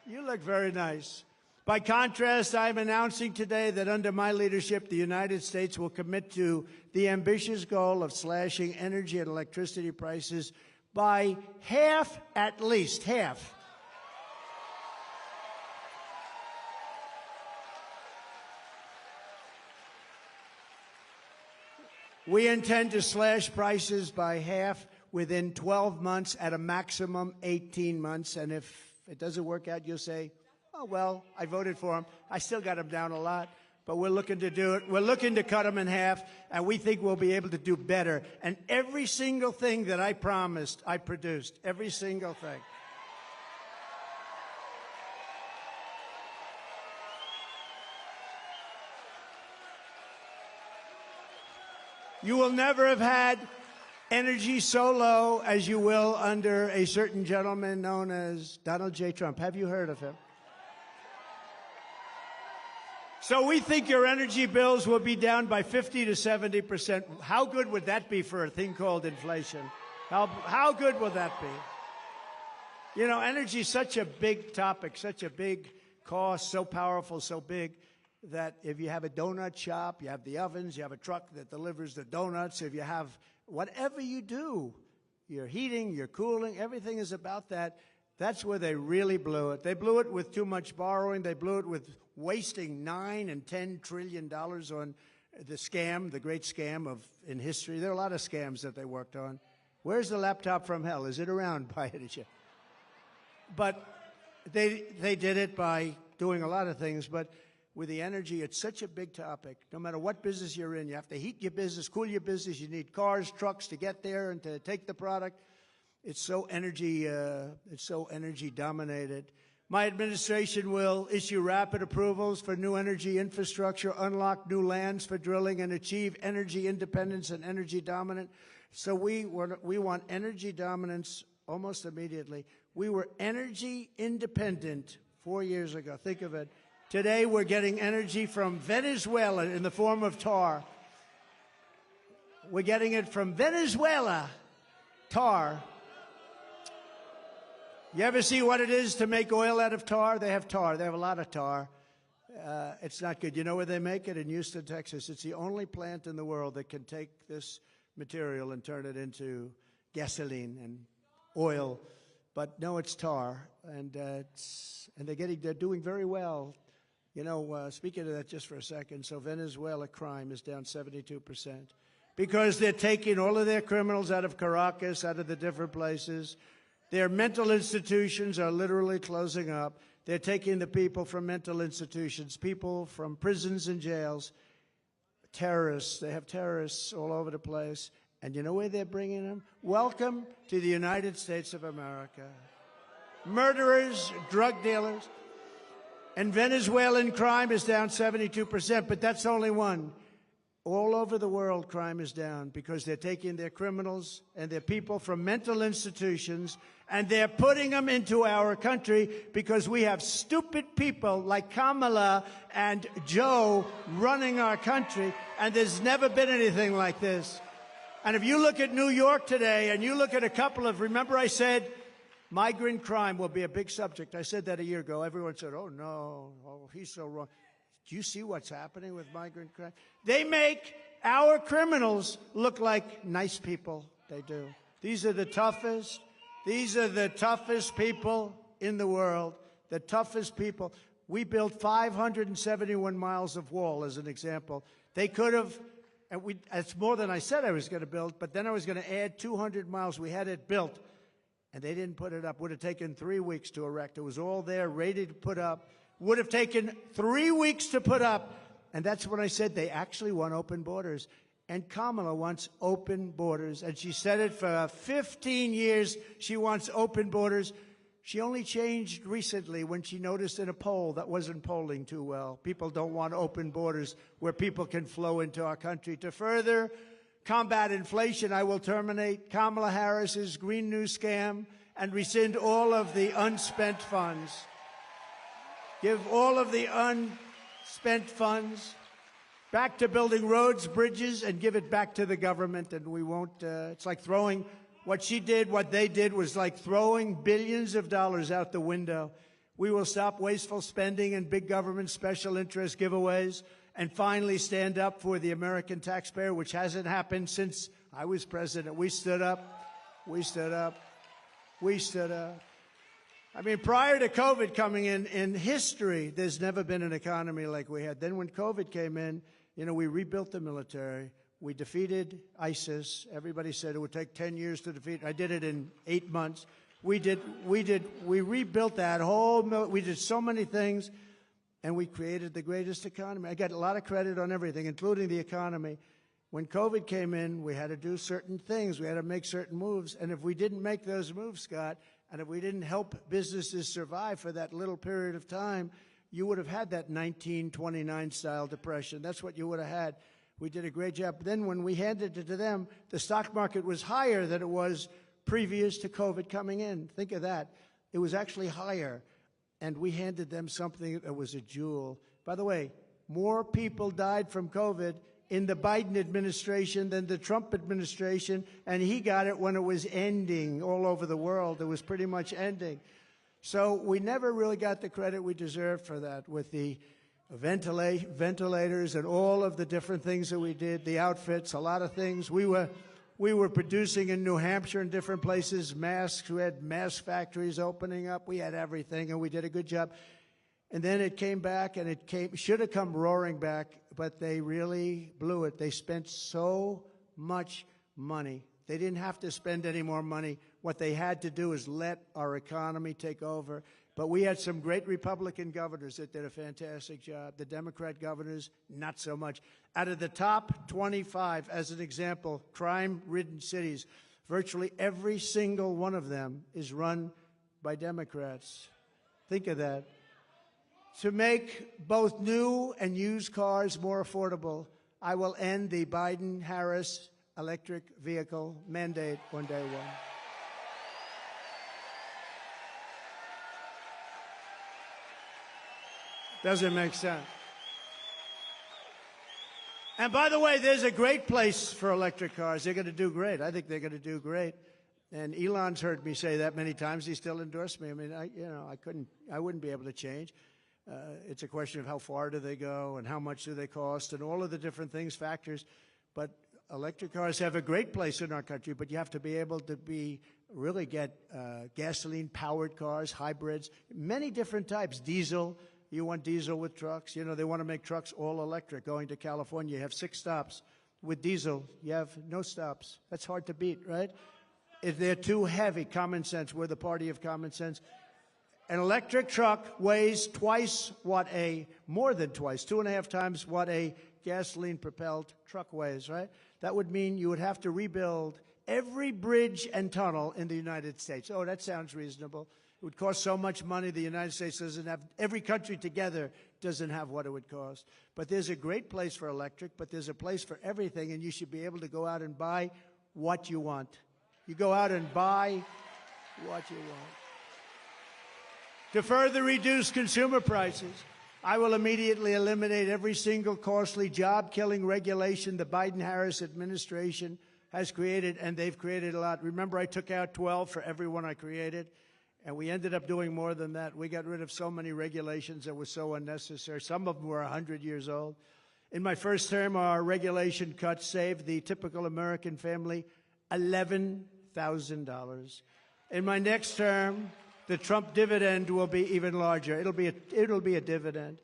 You look very nice. By contrast, I'm announcing today that under my leadership, the United States will commit to the ambitious goal of slashing energy and electricity prices by half, at least half. We intend to slash prices by half within 12 months, at a maximum 18 months. And if it doesn't work out, you'll say, oh, well, I voted for him. I still got him down a lot, but we're looking to do it. We're looking to cut him in half, and we think we'll be able to do better. And every single thing that I promised, I produced. Every single thing. You will never have had energy so low as you will under a certain gentleman known as Donald J. Trump. Have you heard of him? So we think your energy bills will be down by 50 to 70%. How good would that be for a thing called inflation? How good will that be? You know, energy is such a big topic, such a big cost, so powerful, so big, that if you have a donut shop, you have the ovens, you have a truck that delivers the donuts, if you have whatever you do, your heating, your cooling, everything is about that. That's where they really blew it. They blew it with too much borrowing. They blew it with wasting $9 and $10 trillion on the scam, the great scam in history. There are a lot of scams that they worked on. Where's the laptop from hell? Is it around by any chance? But they did it by doing a lot of things. But with the energy, it's such a big topic. No matter what business you're in, you have to heat your business, cool your business. You need cars, trucks to get there and to take the product. It's so energy dominated. My administration will issue rapid approvals for new energy infrastructure, unlock new lands for drilling, and achieve energy independence and energy dominance. So we want energy dominance almost immediately. We were energy independent 4 years ago. Think of it. Today we're getting energy from Venezuela in the form of tar. We're getting it from Venezuela, tar. You ever see what it is to make oil out of tar? They have tar. They have a lot of tar. It's not good. You know where they make it? In Houston, Texas. It's the only plant in the world that can take this material and turn it into gasoline and oil. But no, it's tar, and they're doing very well. You know, speaking of that just for a second, so Venezuela crime is down 72% because they're taking all of their criminals out of Caracas, out of the different places. Their mental institutions are literally closing up. They're taking the people from mental institutions, people from prisons and jails, terrorists. They have terrorists all over the place. And you know where they're bringing them? Welcome to the United States of America. Murderers, drug dealers. And Venezuelan crime is down 72%, but that's only one. All over the world, crime is down because they're taking their criminals and their people from mental institutions and they're putting them into our country because we have stupid people like Kamala and Joe running our country, and there's never been anything like this. And if you look at New York today and you look at a couple of, remember I said migrant crime will be a big subject. I said that a year ago. Everyone said, oh, no, oh, he's so wrong. Do you see what's happening with migrant crime? They make our criminals look like nice people. They do. These are the toughest. These are the toughest people in the world, the toughest people. We built 571 miles of wall, as an example. They could have, and it's more than I said I was going to build, but then I was going to add 200 miles. We had it built, and they didn't put it up. Would have taken 3 weeks to erect. It was all there, ready to put up. Would have taken 3 weeks to put up. And that's when I said they actually want open borders. And Kamala wants open borders. And she said it for 15 years. She wants open borders. She only changed recently when she noticed in a poll that wasn't polling too well. People don't want open borders where people can flow into our country. To further combat inflation, I will terminate Kamala Harris's Green New Scam and rescind all of the unspent funds. Give all of the unspent funds back to building roads, bridges, and give it back to the government. And we won't, it's like throwing, what she did, what they did was like throwing billions of dollars out the window. We will stop wasteful spending and big government special interest giveaways and finally stand up for the American taxpayer, which hasn't happened since I was president. We stood up. We stood up. We stood up. I mean, prior to COVID coming in history, there's never been an economy like we had. Then when COVID came in, you know, we rebuilt the military. We defeated ISIS. Everybody said it would take 10 years to defeat. I did it in 8 months. We rebuilt that whole, we did so many things, and we created the greatest economy. I got a lot of credit on everything, including the economy. When COVID came in, we had to do certain things. We had to make certain moves. And if we didn't make those moves, Scott, and if we didn't help businesses survive for that little period of time, you would have had that 1929-style depression. That's what you would have had. We did a great job. But then when we handed it to them, the stock market was higher than it was previous to COVID coming in. Think of that. It was actually higher. And we handed them something that was a jewel. By the way, more people died from COVID in the Biden administration than the Trump administration, and he got it when it was ending all over the world. It was pretty much ending. So we never really got the credit we deserved for that with the ventilators and all of the different things that we did, the outfits, a lot of things. We were producing in New Hampshire and different places masks. We had mask factories opening up. We had everything, and we did a good job. And then it came back, and should have come roaring back, but they really blew it. They spent so much money. They didn't have to spend any more money. What they had to do is let our economy take over. But we had some great Republican governors that did a fantastic job. The Democrat governors, not so much. Out of the top 25, as an example, crime-ridden cities, virtually every single one of them is run by Democrats. Think of that. To make both new and used cars more affordable, I will end the Biden-Harris electric vehicle mandate on day one. Doesn't make sense. And by the way, there's a great place for electric cars. They're going to do great. I think they're going to do great. And Elon's heard me say that many times. He still endorsed me. I mean, I wouldn't be able to change. It's a question of how far do they go and how much do they cost and all of the different things, factors. But electric cars have a great place in our country, but you have to be able to really get gasoline-powered cars, hybrids, many different types, diesel. You want diesel with trucks. You know, they want to make trucks all electric. Going to California, you have 6 stops. With diesel, you have no stops. That's hard to beat, right? If they're too heavy, common sense. We're the party of common sense. An electric truck weighs more than twice, 2.5 times what a gasoline-propelled truck weighs, right? That would mean you would have to rebuild every bridge and tunnel in the United States. Oh, that sounds reasonable. It would cost so much money. The United States doesn't have, every country together doesn't have what it would cost. But there's a great place for electric, but there's a place for everything, and you should be able to go out and buy what you want. You go out and buy what you want. To further reduce consumer prices, I will immediately eliminate every single costly job-killing regulation the Biden-Harris administration has created, and they've created a lot. Remember, I took out 12 for every one I created, and we ended up doing more than that. We got rid of so many regulations that were so unnecessary. Some of them were 100 years old. In my first term, our regulation cuts saved the typical American family $11,000. In my next term, the Trump dividend will be even larger. It'll be a dividend.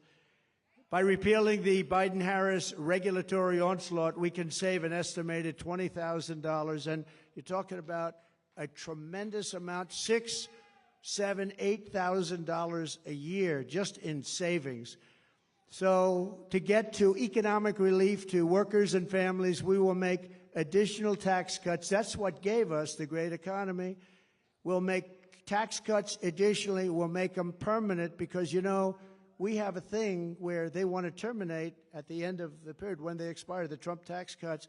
By repealing the Biden-Harris regulatory onslaught, we can save an estimated $20,000. And you're talking about a tremendous amount, $6,000, $7,000, $8,000 a year just in savings. So to get to economic relief to workers and families, we will make additional tax cuts. That's what gave us the great economy. We'll make tax cuts additionally. We'll make them permanent because, you know, we have a thing where they want to terminate at the end of the period when they expire. The Trump tax cuts,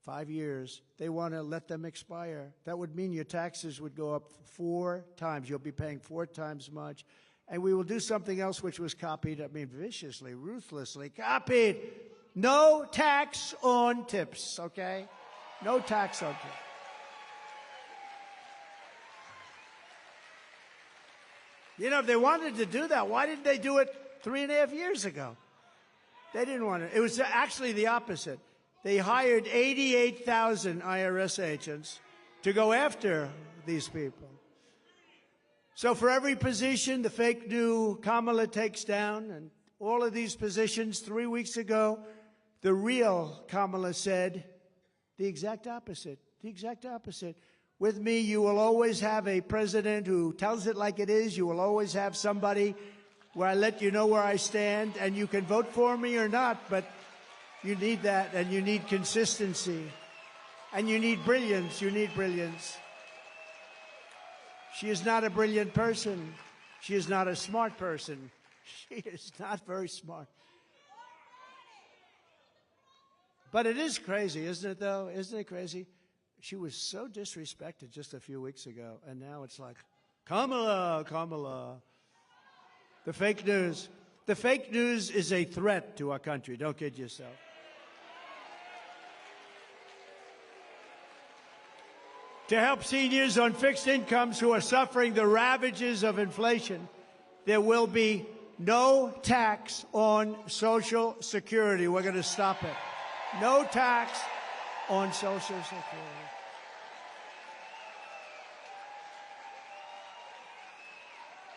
5 years, they want to let them expire. That would mean your taxes would go up 4 times. You'll be paying 4 times much. And we will do something else which was copied, I mean, viciously, ruthlessly copied. No tax on tips, okay? No tax on tips. You know, if they wanted to do that, why didn't they do it 3.5 years ago? They didn't want to. It was actually the opposite. They hired 88,000 IRS agents to go after these people. So for every position the fake new Kamala takes down, and all of these positions 3 weeks ago, the real Kamala said the exact opposite, the exact opposite. With me, you will always have a president who tells it like it is. You will always have somebody where I let you know where I stand, and you can vote for me or not, but you need that, and you need consistency, and you need brilliance. You need brilliance. She is not a brilliant person. She is not a smart person. She is not very smart. But it is crazy, isn't it, though? Isn't it crazy? She was so disrespected just a few weeks ago, and now it's like, Kamala, Kamala. The fake news. The fake news is a threat to our country. Don't kid yourself. to help seniors on fixed incomes who are suffering the ravages of inflation. There will be no tax on Social Security. We're going to stop it. No tax on Social Security.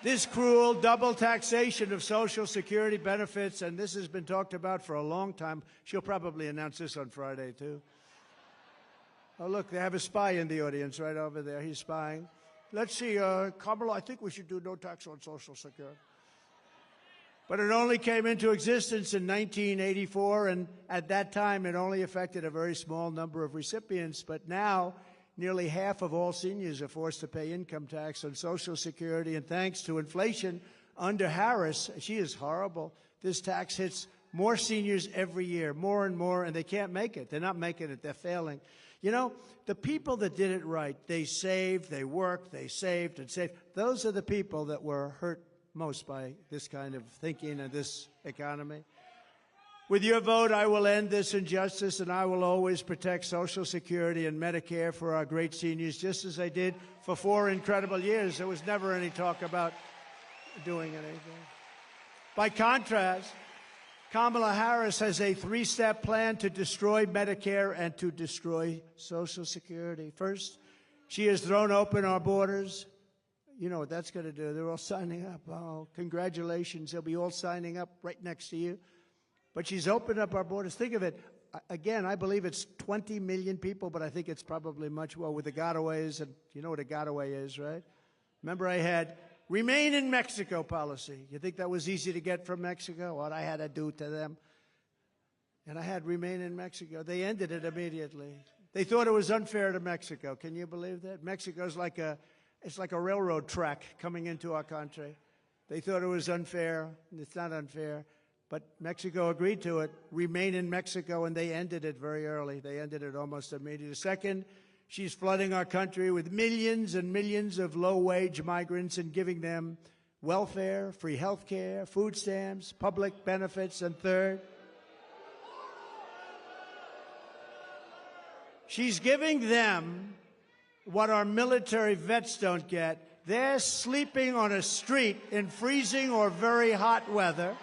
This cruel double taxation of Social Security benefits, and this has been talked about for a long time. She'll probably announce this on Friday, too. Oh, look, they have a spy in the audience right over there. He's spying. Let's see, Kamala, I think we should do no tax on Social Security. But it only came into existence in 1984, and at that time it only affected a very small number of recipients. But now, nearly half of all seniors are forced to pay income tax on Social Security, and thanks to inflation under Harris, she is horrible. This tax hits more seniors every year, more and more, and they can't make it. They're not making it. They're failing. You know, the people that did it right, they saved, they worked, they saved and saved. Those are the people that were hurt most by this kind of thinking and this economy. With your vote, I will end this injustice, and I will always protect Social Security and Medicare for our great seniors, just as I did for 4 incredible years. There was never any talk about doing anything. By contrast, Kamala Harris has a 3-step plan to destroy Medicare and to destroy Social Security. First, she has thrown open our borders. You know what that's going to do. They're all signing up. Oh, congratulations. They'll be all signing up right next to you. But she's opened up our borders. Think of it. Again, I believe it's 20 million people, but I think it's probably much more with the gotaways. And you know what a gotaway is, right? Remember, I had remain in Mexico policy. You think that was easy to get from Mexico? What I had to do to them. And I had remain in Mexico. They ended it immediately. They thought it was unfair to Mexico. Can you believe that? Mexico's like it's like a railroad track coming into our country. They thought it was unfair. It's not unfair. But Mexico agreed to it, remain in Mexico, and they ended it very early. They ended it almost immediately. Second, she's flooding our country with millions and millions of low-wage migrants and giving them welfare, free health care, food stamps, public benefits. And third, she's giving them what our military vets don't get. They're sleeping on a street in freezing or very hot weather.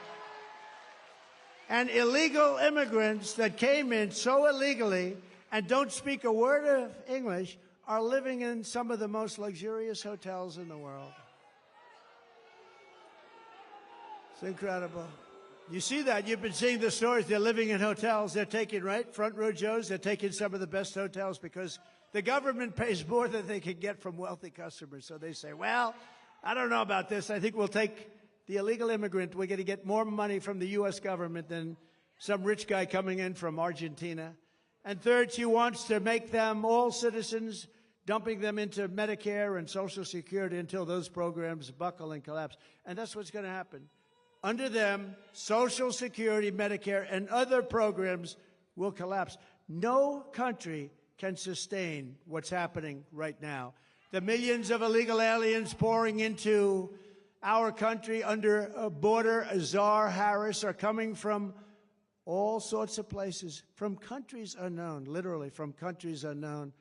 And illegal immigrants that came in so illegally and don't speak a word of English are living in some of the most luxurious hotels in the world. It's incredible. You see that. You've been seeing the stories. They're living in hotels. They're taking, right, front row Joes. They're taking some of the best hotels because the government pays more than they can get from wealthy customers. So they say, well, I don't know about this. I think we'll take the illegal immigrant. We're going to get more money from the U.S. government than some rich guy coming in from Argentina. And third, she wants to make them all citizens, dumping them into Medicare and Social Security until those programs buckle and collapse. And that's what's going to happen. Under them, Social Security, Medicare, and other programs will collapse. No country can sustain what's happening right now. The millions of illegal aliens pouring into our country under a border, Azar, Harris, are coming from all sorts of places, from countries unknown, literally from countries unknown.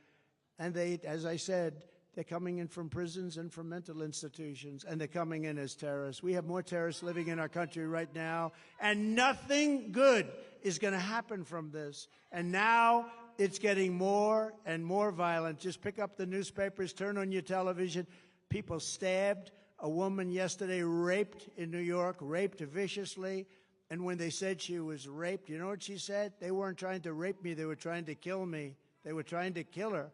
And they, as I said, they're coming in from prisons and from mental institutions, and they're coming in as terrorists. We have more terrorists living in our country right now, and nothing good is going to happen from this. And now it's getting more and more violent. Just pick up the newspapers, turn on your television. People stabbed. A woman yesterday raped in New York, raped viciously. And when they said she was raped, you know what she said? They weren't trying to rape me. They were trying to kill me. They were trying to kill her.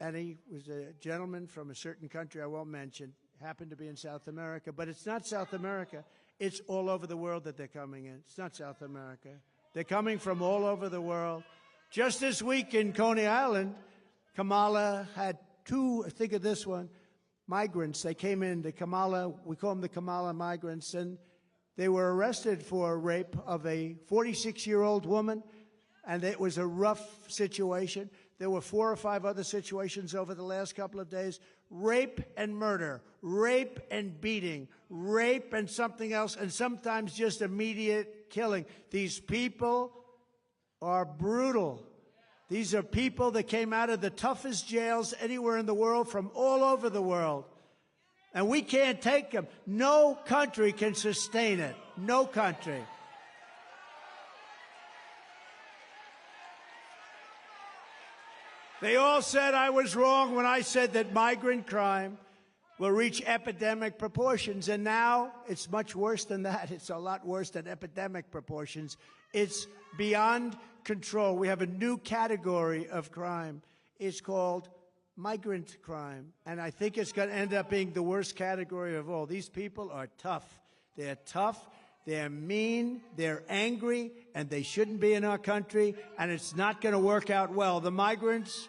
And he was a gentleman from a certain country I won't mention, happened to be in South America. But it's not South America. It's all over the world that they're coming in. It's not South America. They're coming from all over the world. Just this week in Coney Island, Kamala had 2, think of this one, migrants. They came in, the Kamala, we call them the Kamala migrants, and they were arrested for rape of a 46-year-old woman, and it was a rough situation. There were 4 or 5 other situations over the last couple of days. Rape and murder, rape and beating, rape and something else, and sometimes just immediate killing. These people are brutal. These are people that came out of the toughest jails anywhere in the world from all over the world. And we can't take them. No country can sustain it. No country. They all said I was wrong when I said that migrant crime will reach epidemic proportions. And now it's much worse than that. It's a lot worse than epidemic proportions. It's beyond control. We have a new category of crime. It's called migrant crime. And I think it's going to end up being the worst category of all. These people are tough. They're tough. They're mean. They're angry. And they shouldn't be in our country. And it's not going to work out well. The migrants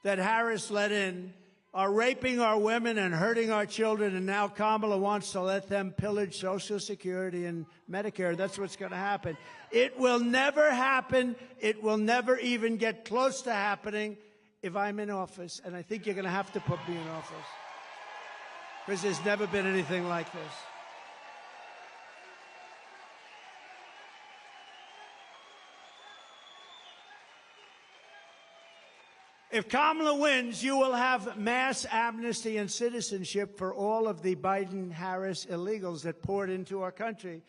that Harris let in are raping our women and hurting our children, and now Kamala wants to let them pillage Social Security and Medicare. That's what's going to happen. It will never happen. It will never even get close to happening if I'm in office, and I think you're going to have to put me in office because there's never been anything like this. If Kamala wins, you will have mass amnesty and citizenship for all of the Biden-Harris illegals that poured into our country.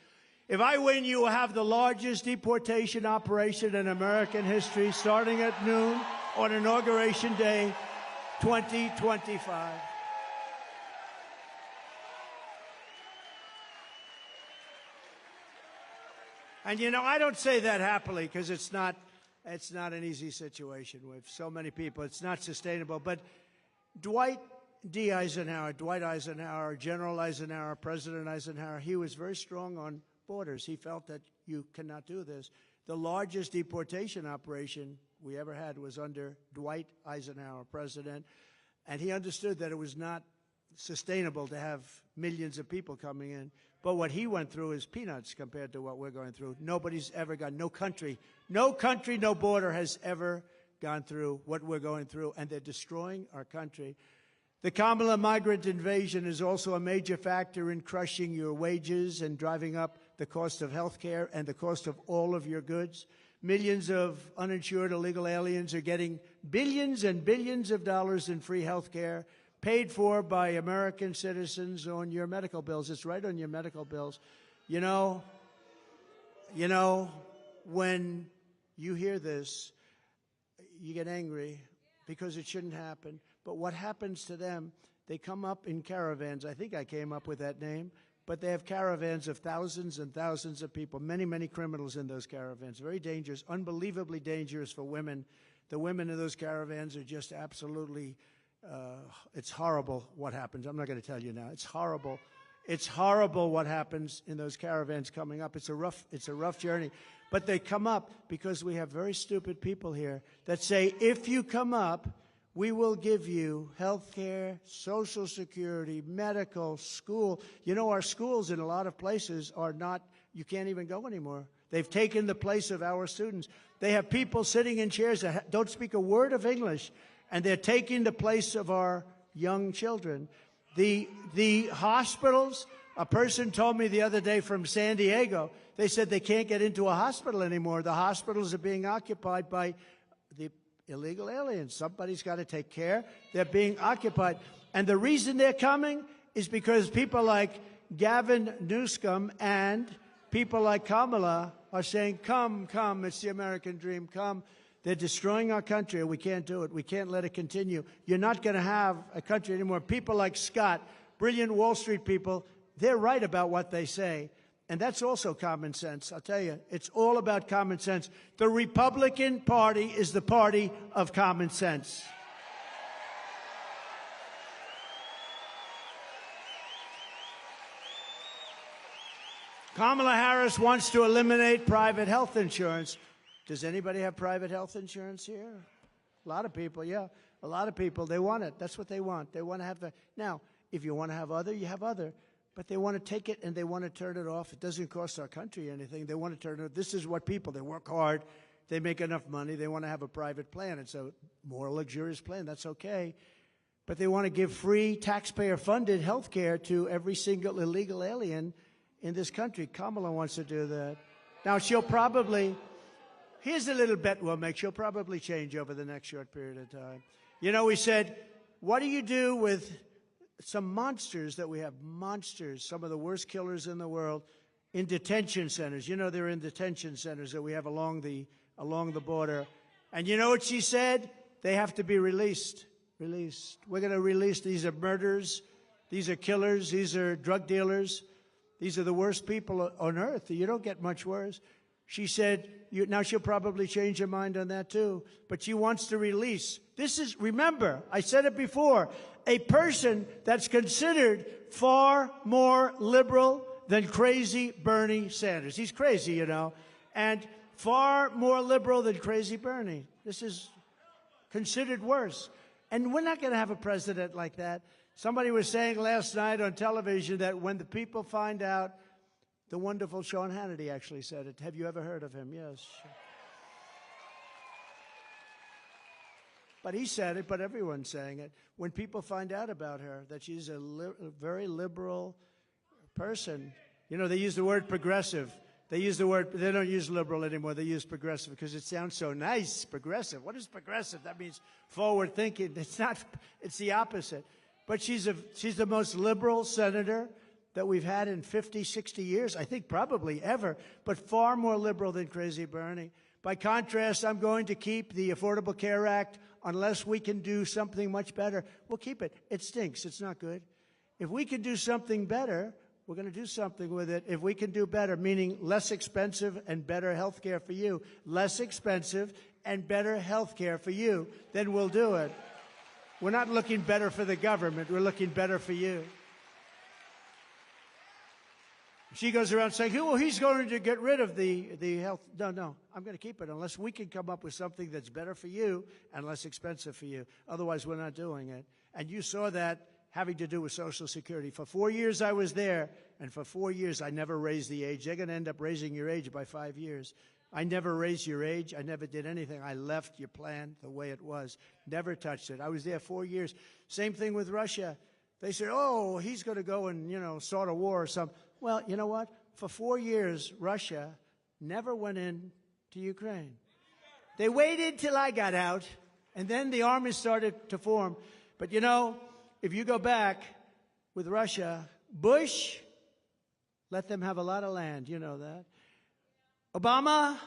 If I win, you will have the largest deportation operation in American history, starting at noon on Inauguration Day 2025. And, you know, I don't say that happily because it's not an easy situation with so many people. It's not sustainable. But Dwight Eisenhower, General Eisenhower, President Eisenhower, he was very strong on borders. He felt that you cannot do this. The largest deportation operation we ever had was under Dwight Eisenhower, president, and he understood that it was not sustainable to have millions of people coming in. But what he went through is peanuts compared to what we're going through. Nobody's ever gone, no country, no border has ever gone through what we're going through, and they're destroying our country. The Kamala migrant invasion is also a major factor in crushing your wages and driving up the cost of health care and the cost of all of your goods. Millions of uninsured illegal aliens are getting billions and billions of dollars in free health care, paid for by American citizens on your medical bills. It's right on your medical bills. You know, when you hear this, you get angry because it shouldn't happen. But what happens to them, they come up in caravans. I think I came up with that name. But they have caravans of thousands and thousands of people, many, many criminals in those caravans. Very dangerous, unbelievably dangerous for women. The women in those caravans are just absolutely it's horrible what happens. I'm not going to tell you now. It's horrible. It's horrible what happens in those caravans coming up. It's a rough journey. But they come up because we have very stupid people here that say, if you come up, we will give you health care, Social Security, medical, school. You know, our schools in a lot of places are not, you can't even go anymore. They've taken the place of our students. They have people sitting in chairs that don't speak a word of English, and they're taking the place of our young children. The hospitals, a person told me the other day from San Diego, they said they can't get into a hospital anymore. The hospitals are being occupied by the illegal aliens. Somebody's got to take care. They're being occupied. And the reason they're coming is because people like Gavin Newsom and people like Kamala are saying, come, come, it's the American dream, come. They're destroying our country, and we can't do it. We can't let it continue. You're not going to have a country anymore. People like Scott, brilliant Wall Street people, they're right about what they say. And that's also common sense. I'll tell you, it's all about common sense. The Republican Party is the party of common sense. Kamala Harris wants to eliminate private health insurance. Does anybody have private health insurance here? A lot of people, yeah. A lot of people, they want it. That's what they want. They want to have the... Now, if you want to have other, you have other. But they want to take it and they want to turn it off. It doesn't cost our country anything. They want to turn it off. This is what people, they work hard. They make enough money. They want to have a private plan. It's a more luxurious plan. That's okay. But they want to give free taxpayer-funded health care to every single illegal alien in this country. Kamala wants to do that. Now, she'll probably here's a little bet we'll make. She'll probably change over the next short period of time. You know, we said, what do you do with some monsters that we have? Monsters, some of the worst killers in the world, in detention centers. You know, they're in detention centers that we have along the border. And you know what she said? They have to be released. Released. We're going to release. These are murderers. These are killers. These are drug dealers. These are the worst people on earth. You don't get much worse. She said, now she'll probably change her mind on that too, but she wants to release. This is, remember, I said it before, a person that's considered far more liberal than crazy Bernie Sanders. He's crazy, you know, and far more liberal than crazy Bernie. This is considered worse. And we're not going to have a president like that. Somebody was saying last night on television that when the people find out, the wonderful Sean Hannity actually said it. Have you ever heard of him? Yes. But he said it, but everyone's saying it. When people find out about her, that she's a very liberal person, you know, they use the word progressive. They use the word, they don't use liberal anymore. They use progressive because it sounds so nice, progressive. What is progressive? That means forward thinking. It's not, it's the opposite. But she's the most liberal senator that we've had in 50, 60 years, I think probably ever, but far more liberal than crazy Bernie. By contrast, I'm going to keep the Affordable Care Act unless we can do something much better. We'll keep it. It stinks. It's not good. If we can do something better, we're going to do something with it. If we can do better, meaning less expensive and better health care for you, less expensive and better health care for you, then we'll do it. We're not looking better for the government. We're looking better for you. She goes around saying, well, he's going to get rid of the health. No, I'm going to keep it unless we can come up with something that's better for you and less expensive for you. Otherwise, we're not doing it. And you saw that having to do with Social Security. For 4 years, I was there, and for 4 years, I never raised the age. They're going to end up raising your age by 5 years. I never raised your age. I never did anything. I left your plan the way it was. Never touched it. I was there 4 years. Same thing with Russia. They said, oh, he's going to go and, you know, start a war or something. Well, you know what? For 4 years, Russia never went in to Ukraine. They waited till I got out, and then the army started to form. But, you know, if you go back with Russia, Bush let them have a lot of land. You know that. Obama,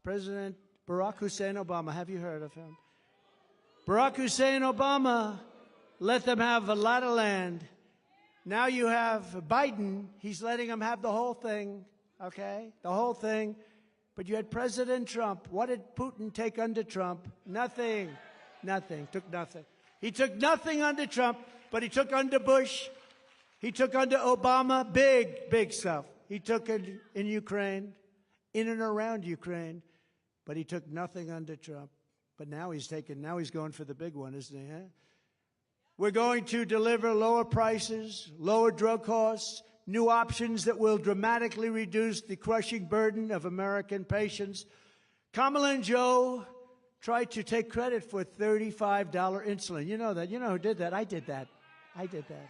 President Barack Hussein Obama, have you heard of him? Barack Hussein Obama let them have a lot of land. Now you have Biden. He's letting them have the whole thing, okay? The whole thing. But you had President Trump. What did Putin take under Trump? Nothing. Nothing. Took nothing. He took nothing under Trump, but he took under Bush. He took under Obama. Big, big stuff. He took it in Ukraine, in and around Ukraine, but he took nothing under Trump. But now he's going for the big one, isn't he? Huh? We're going to deliver lower prices, lower drug costs, new options that will dramatically reduce the crushing burden of American patients. Kamala and Joe tried to take credit for $35 insulin. You know that. You know who did that? I did that. I did that.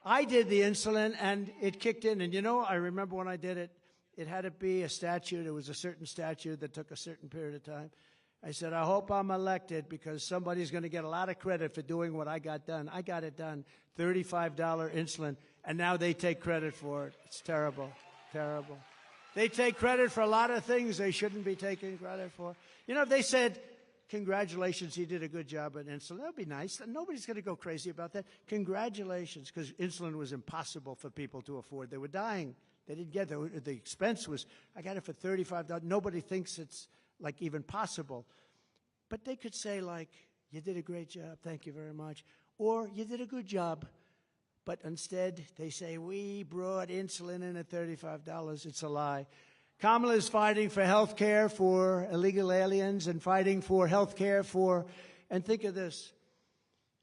I did the insulin, and it kicked in. And you know, I remember when I did it, it had to be a statute. It was a certain statute that took a certain period of time. I said, I hope I'm elected because somebody's going to get a lot of credit for doing what I got done. I got it done, $35 insulin, and now they take credit for it. It's terrible, terrible. They take credit for a lot of things they shouldn't be taking credit for. You know, if they said, congratulations, you did a good job at insulin, that would be nice. Nobody's going to go crazy about that. Congratulations, because insulin was impossible for people to afford. They were dying. They didn't get it. The expense was, I got it for $35. Nobody thinks it's like even possible. But they could say like, you did a great job, thank you very much. Or you did a good job. But instead, they say, we brought insulin in at $35. It's a lie. Kamala is fighting for health care for illegal aliens and fighting for health care for, and think of this,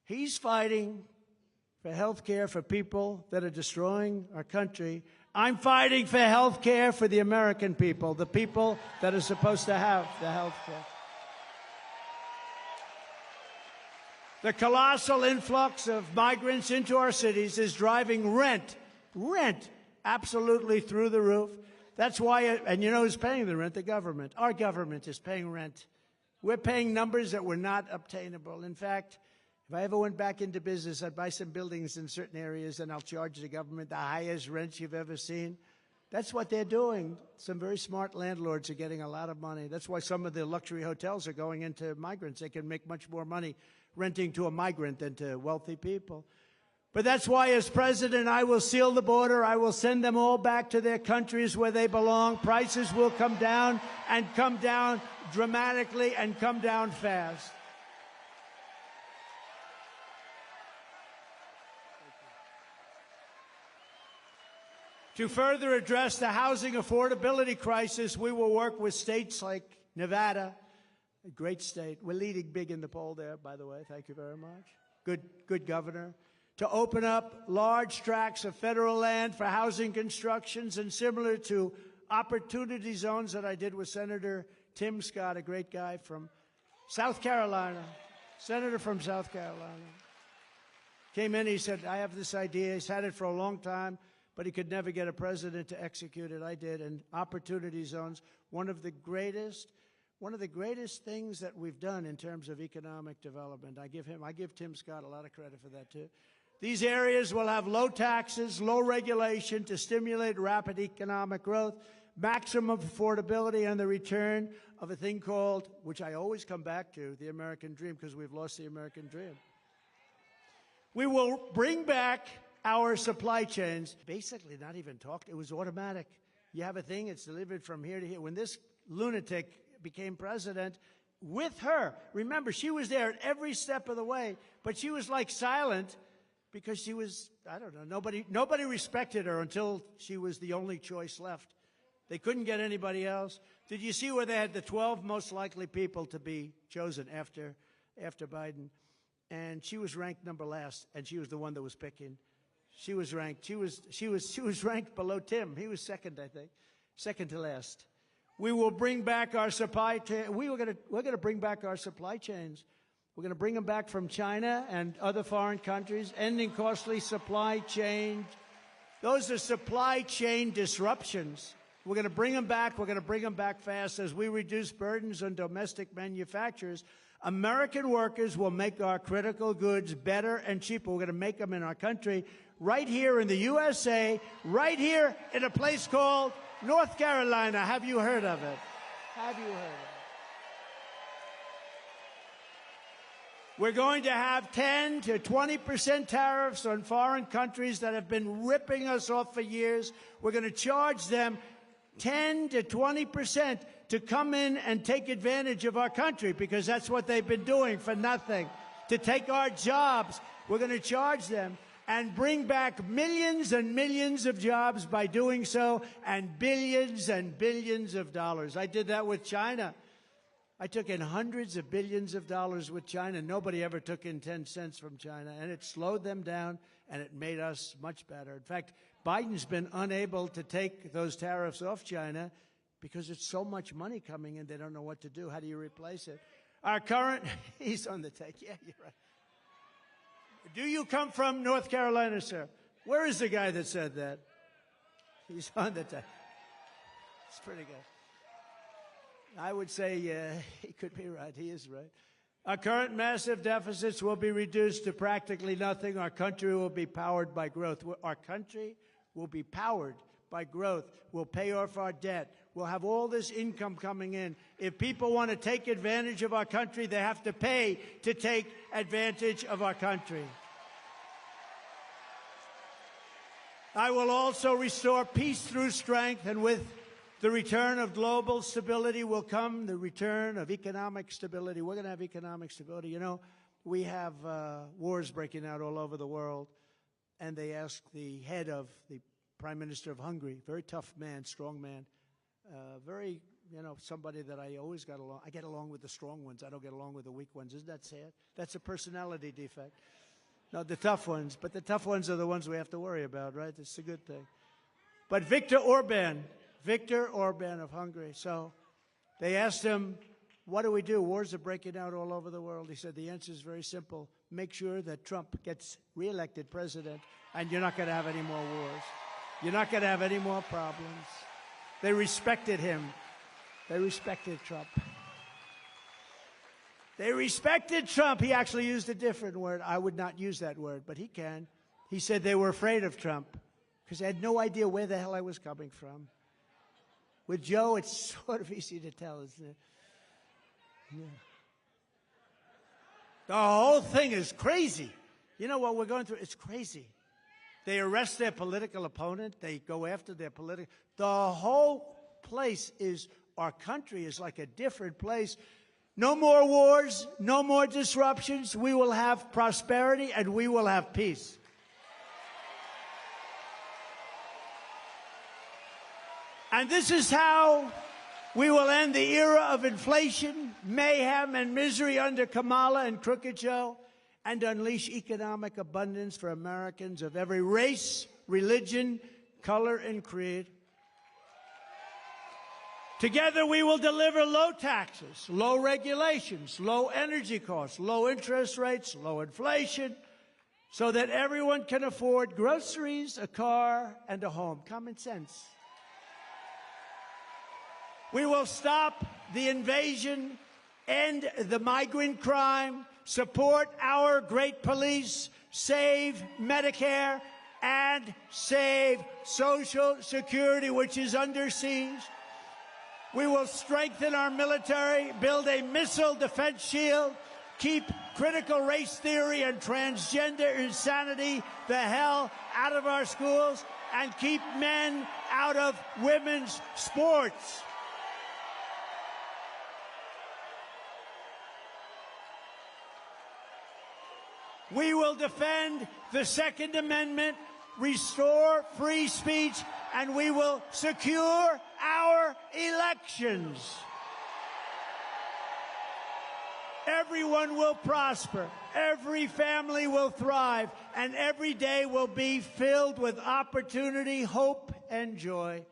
he's fighting for health care for people that are destroying our country. I'm fighting for health care for the American people, the people that are supposed to have the health care. The colossal influx of migrants into our cities is driving rent absolutely through the roof. That's why, and you know who's paying the rent? The government. Our government is paying rent. We're paying numbers that were not obtainable. In fact, if I ever went back into business, I'd buy some buildings in certain areas and I'll charge the government the highest rents you've ever seen. That's what they're doing. Some very smart landlords are getting a lot of money. That's why some of the luxury hotels are going into migrants. They can make much more money renting to a migrant than to wealthy people. But that's why, as president, I will seal the border. I will send them all back to their countries where they belong. Prices will come down and come down dramatically and come down fast. To further address the housing affordability crisis, we will work with states like Nevada, a great state. We're leading big in the poll there, by the way. Thank you very much. Good governor. To open up large tracts of federal land for housing constructions, and similar to opportunity zones that I did with Senator Tim Scott, a great guy from South Carolina, senator from South Carolina. Came in, he said, I have this idea. He's had it for a long time, but he could never get a president to execute it. I did. And opportunity zones, one of the greatest things that we've done in terms of economic development. I give Tim Scott a lot of credit for that too. These areas will have low taxes, low regulation to stimulate rapid economic growth, maximum affordability, and the return of a thing called, which I always come back to, the American dream, because we've lost the American dream. We will bring back our supply chains. Basically, not even talked. It was automatic. You have a thing, it's delivered from here to here. When this lunatic became president, with her, remember, she was there at every step of the way, but she was like silent because she was, I don't know, nobody respected her until she was the only choice left. They couldn't get anybody else. Did you see where they had the 12 most likely people to be chosen after Biden? And she was ranked number last, and she was the one that was picking. She was ranked. She was ranked below Tim. He was second, I think, second to last. We will bring back our supply chain. We're going to bring back our supply chains. We're going to bring them back from China and other foreign countries, ending costly supply chains. Those are supply chain disruptions. We're going to bring them back. We're going to bring them back fast as we reduce burdens on domestic manufacturers. American workers will make our critical goods better and cheaper. We're going to make them in our country, right here in the USA, right here in a place called North Carolina. Have you heard of it? Have you heard of it? We're going to have 10 to 20% tariffs on foreign countries that have been ripping us off for years. We're going to charge them 10 to 20% to come in and take advantage of our country, because that's what they've been doing for nothing. To take our jobs, we're going to charge them and bring back millions and millions of jobs by doing so, and billions of dollars. I did that with China. I took in hundreds of billions of dollars with China. Nobody ever took in 10 cents from China, and it slowed them down, and it made us much better. In fact, Biden's been unable to take those tariffs off China because it's so much money coming in, they don't know what to do. How do you replace it? Our current, he's on the take. Yeah, you're right. Do you come from North Carolina, sir? Where is the guy that said that? He's on the take. It's pretty good. I would say he could be right. He is right. Our current massive deficits will be reduced to practically nothing. Our country will be powered by growth. Our country will be powered by growth. We'll pay off our debt. We'll have all this income coming in. If people want to take advantage of our country, they have to pay to take advantage of our country. I will also restore peace through strength, and with the return of global stability will come the return of economic stability. We're going to have economic stability. You know, we have wars breaking out all over the world, and they asked the head of the Prime Minister of Hungary, very tough man, strong man, very, you know, somebody that I always got along. I get along with the strong ones. I don't get along with the weak ones. Isn't that sad? That's a personality defect. No, the tough ones. But the tough ones are the ones we have to worry about, right? It's a good thing. But Viktor Orban of Hungary. So they asked him, what do we do? Wars are breaking out all over the world. He said, the answer is very simple. Make sure that Trump gets reelected president, and you're not going to have any more wars. You're not going to have any more problems. They respected him. They respected Trump. They respected Trump. He actually used a different word. I would not use that word, but he can. He said they were afraid of Trump because they had no idea where the hell I was coming from. With Joe, it's sort of easy to tell, isn't it? Yeah. The whole thing is crazy. You know what we're going through? It's crazy. They arrest their political opponent. They go after their political. The whole place is, our country is like a different place. No more wars, no more disruptions. We will have prosperity and we will have peace. And this is how we will end the era of inflation, mayhem, and misery under Kamala and Crooked Joe, and unleash economic abundance for Americans of every race, religion, color, and creed. Together, we will deliver low taxes, low regulations, low energy costs, low interest rates, low inflation, so that everyone can afford groceries, a car, and a home. Common sense. We will stop the invasion, end the migrant crime, support our great police, save Medicare, and save Social Security, which is under siege. We will strengthen our military, build a missile defense shield, keep critical race theory and transgender insanity the hell out of our schools, and keep men out of women's sports. We will defend the Second Amendment, restore free speech, and we will secure our elections. Everyone will prosper, every family will thrive, and every day will be filled with opportunity, hope, and joy.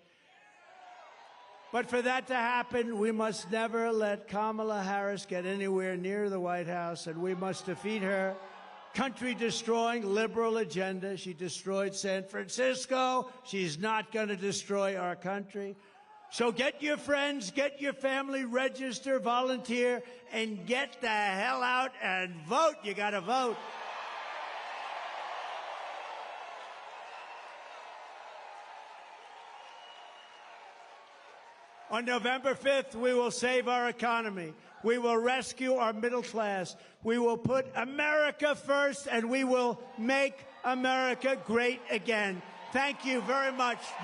But for that to happen, we must never let Kamala Harris get anywhere near the White House, and we must defeat her country-destroying liberal agenda. She destroyed San Francisco. She's not going to destroy our country. So get your friends, get your family, register, volunteer, and get the hell out and vote. You got to vote. On November 5th, we will save our economy. We will rescue our middle class. We will put America first, and we will make America great again. Thank you very much.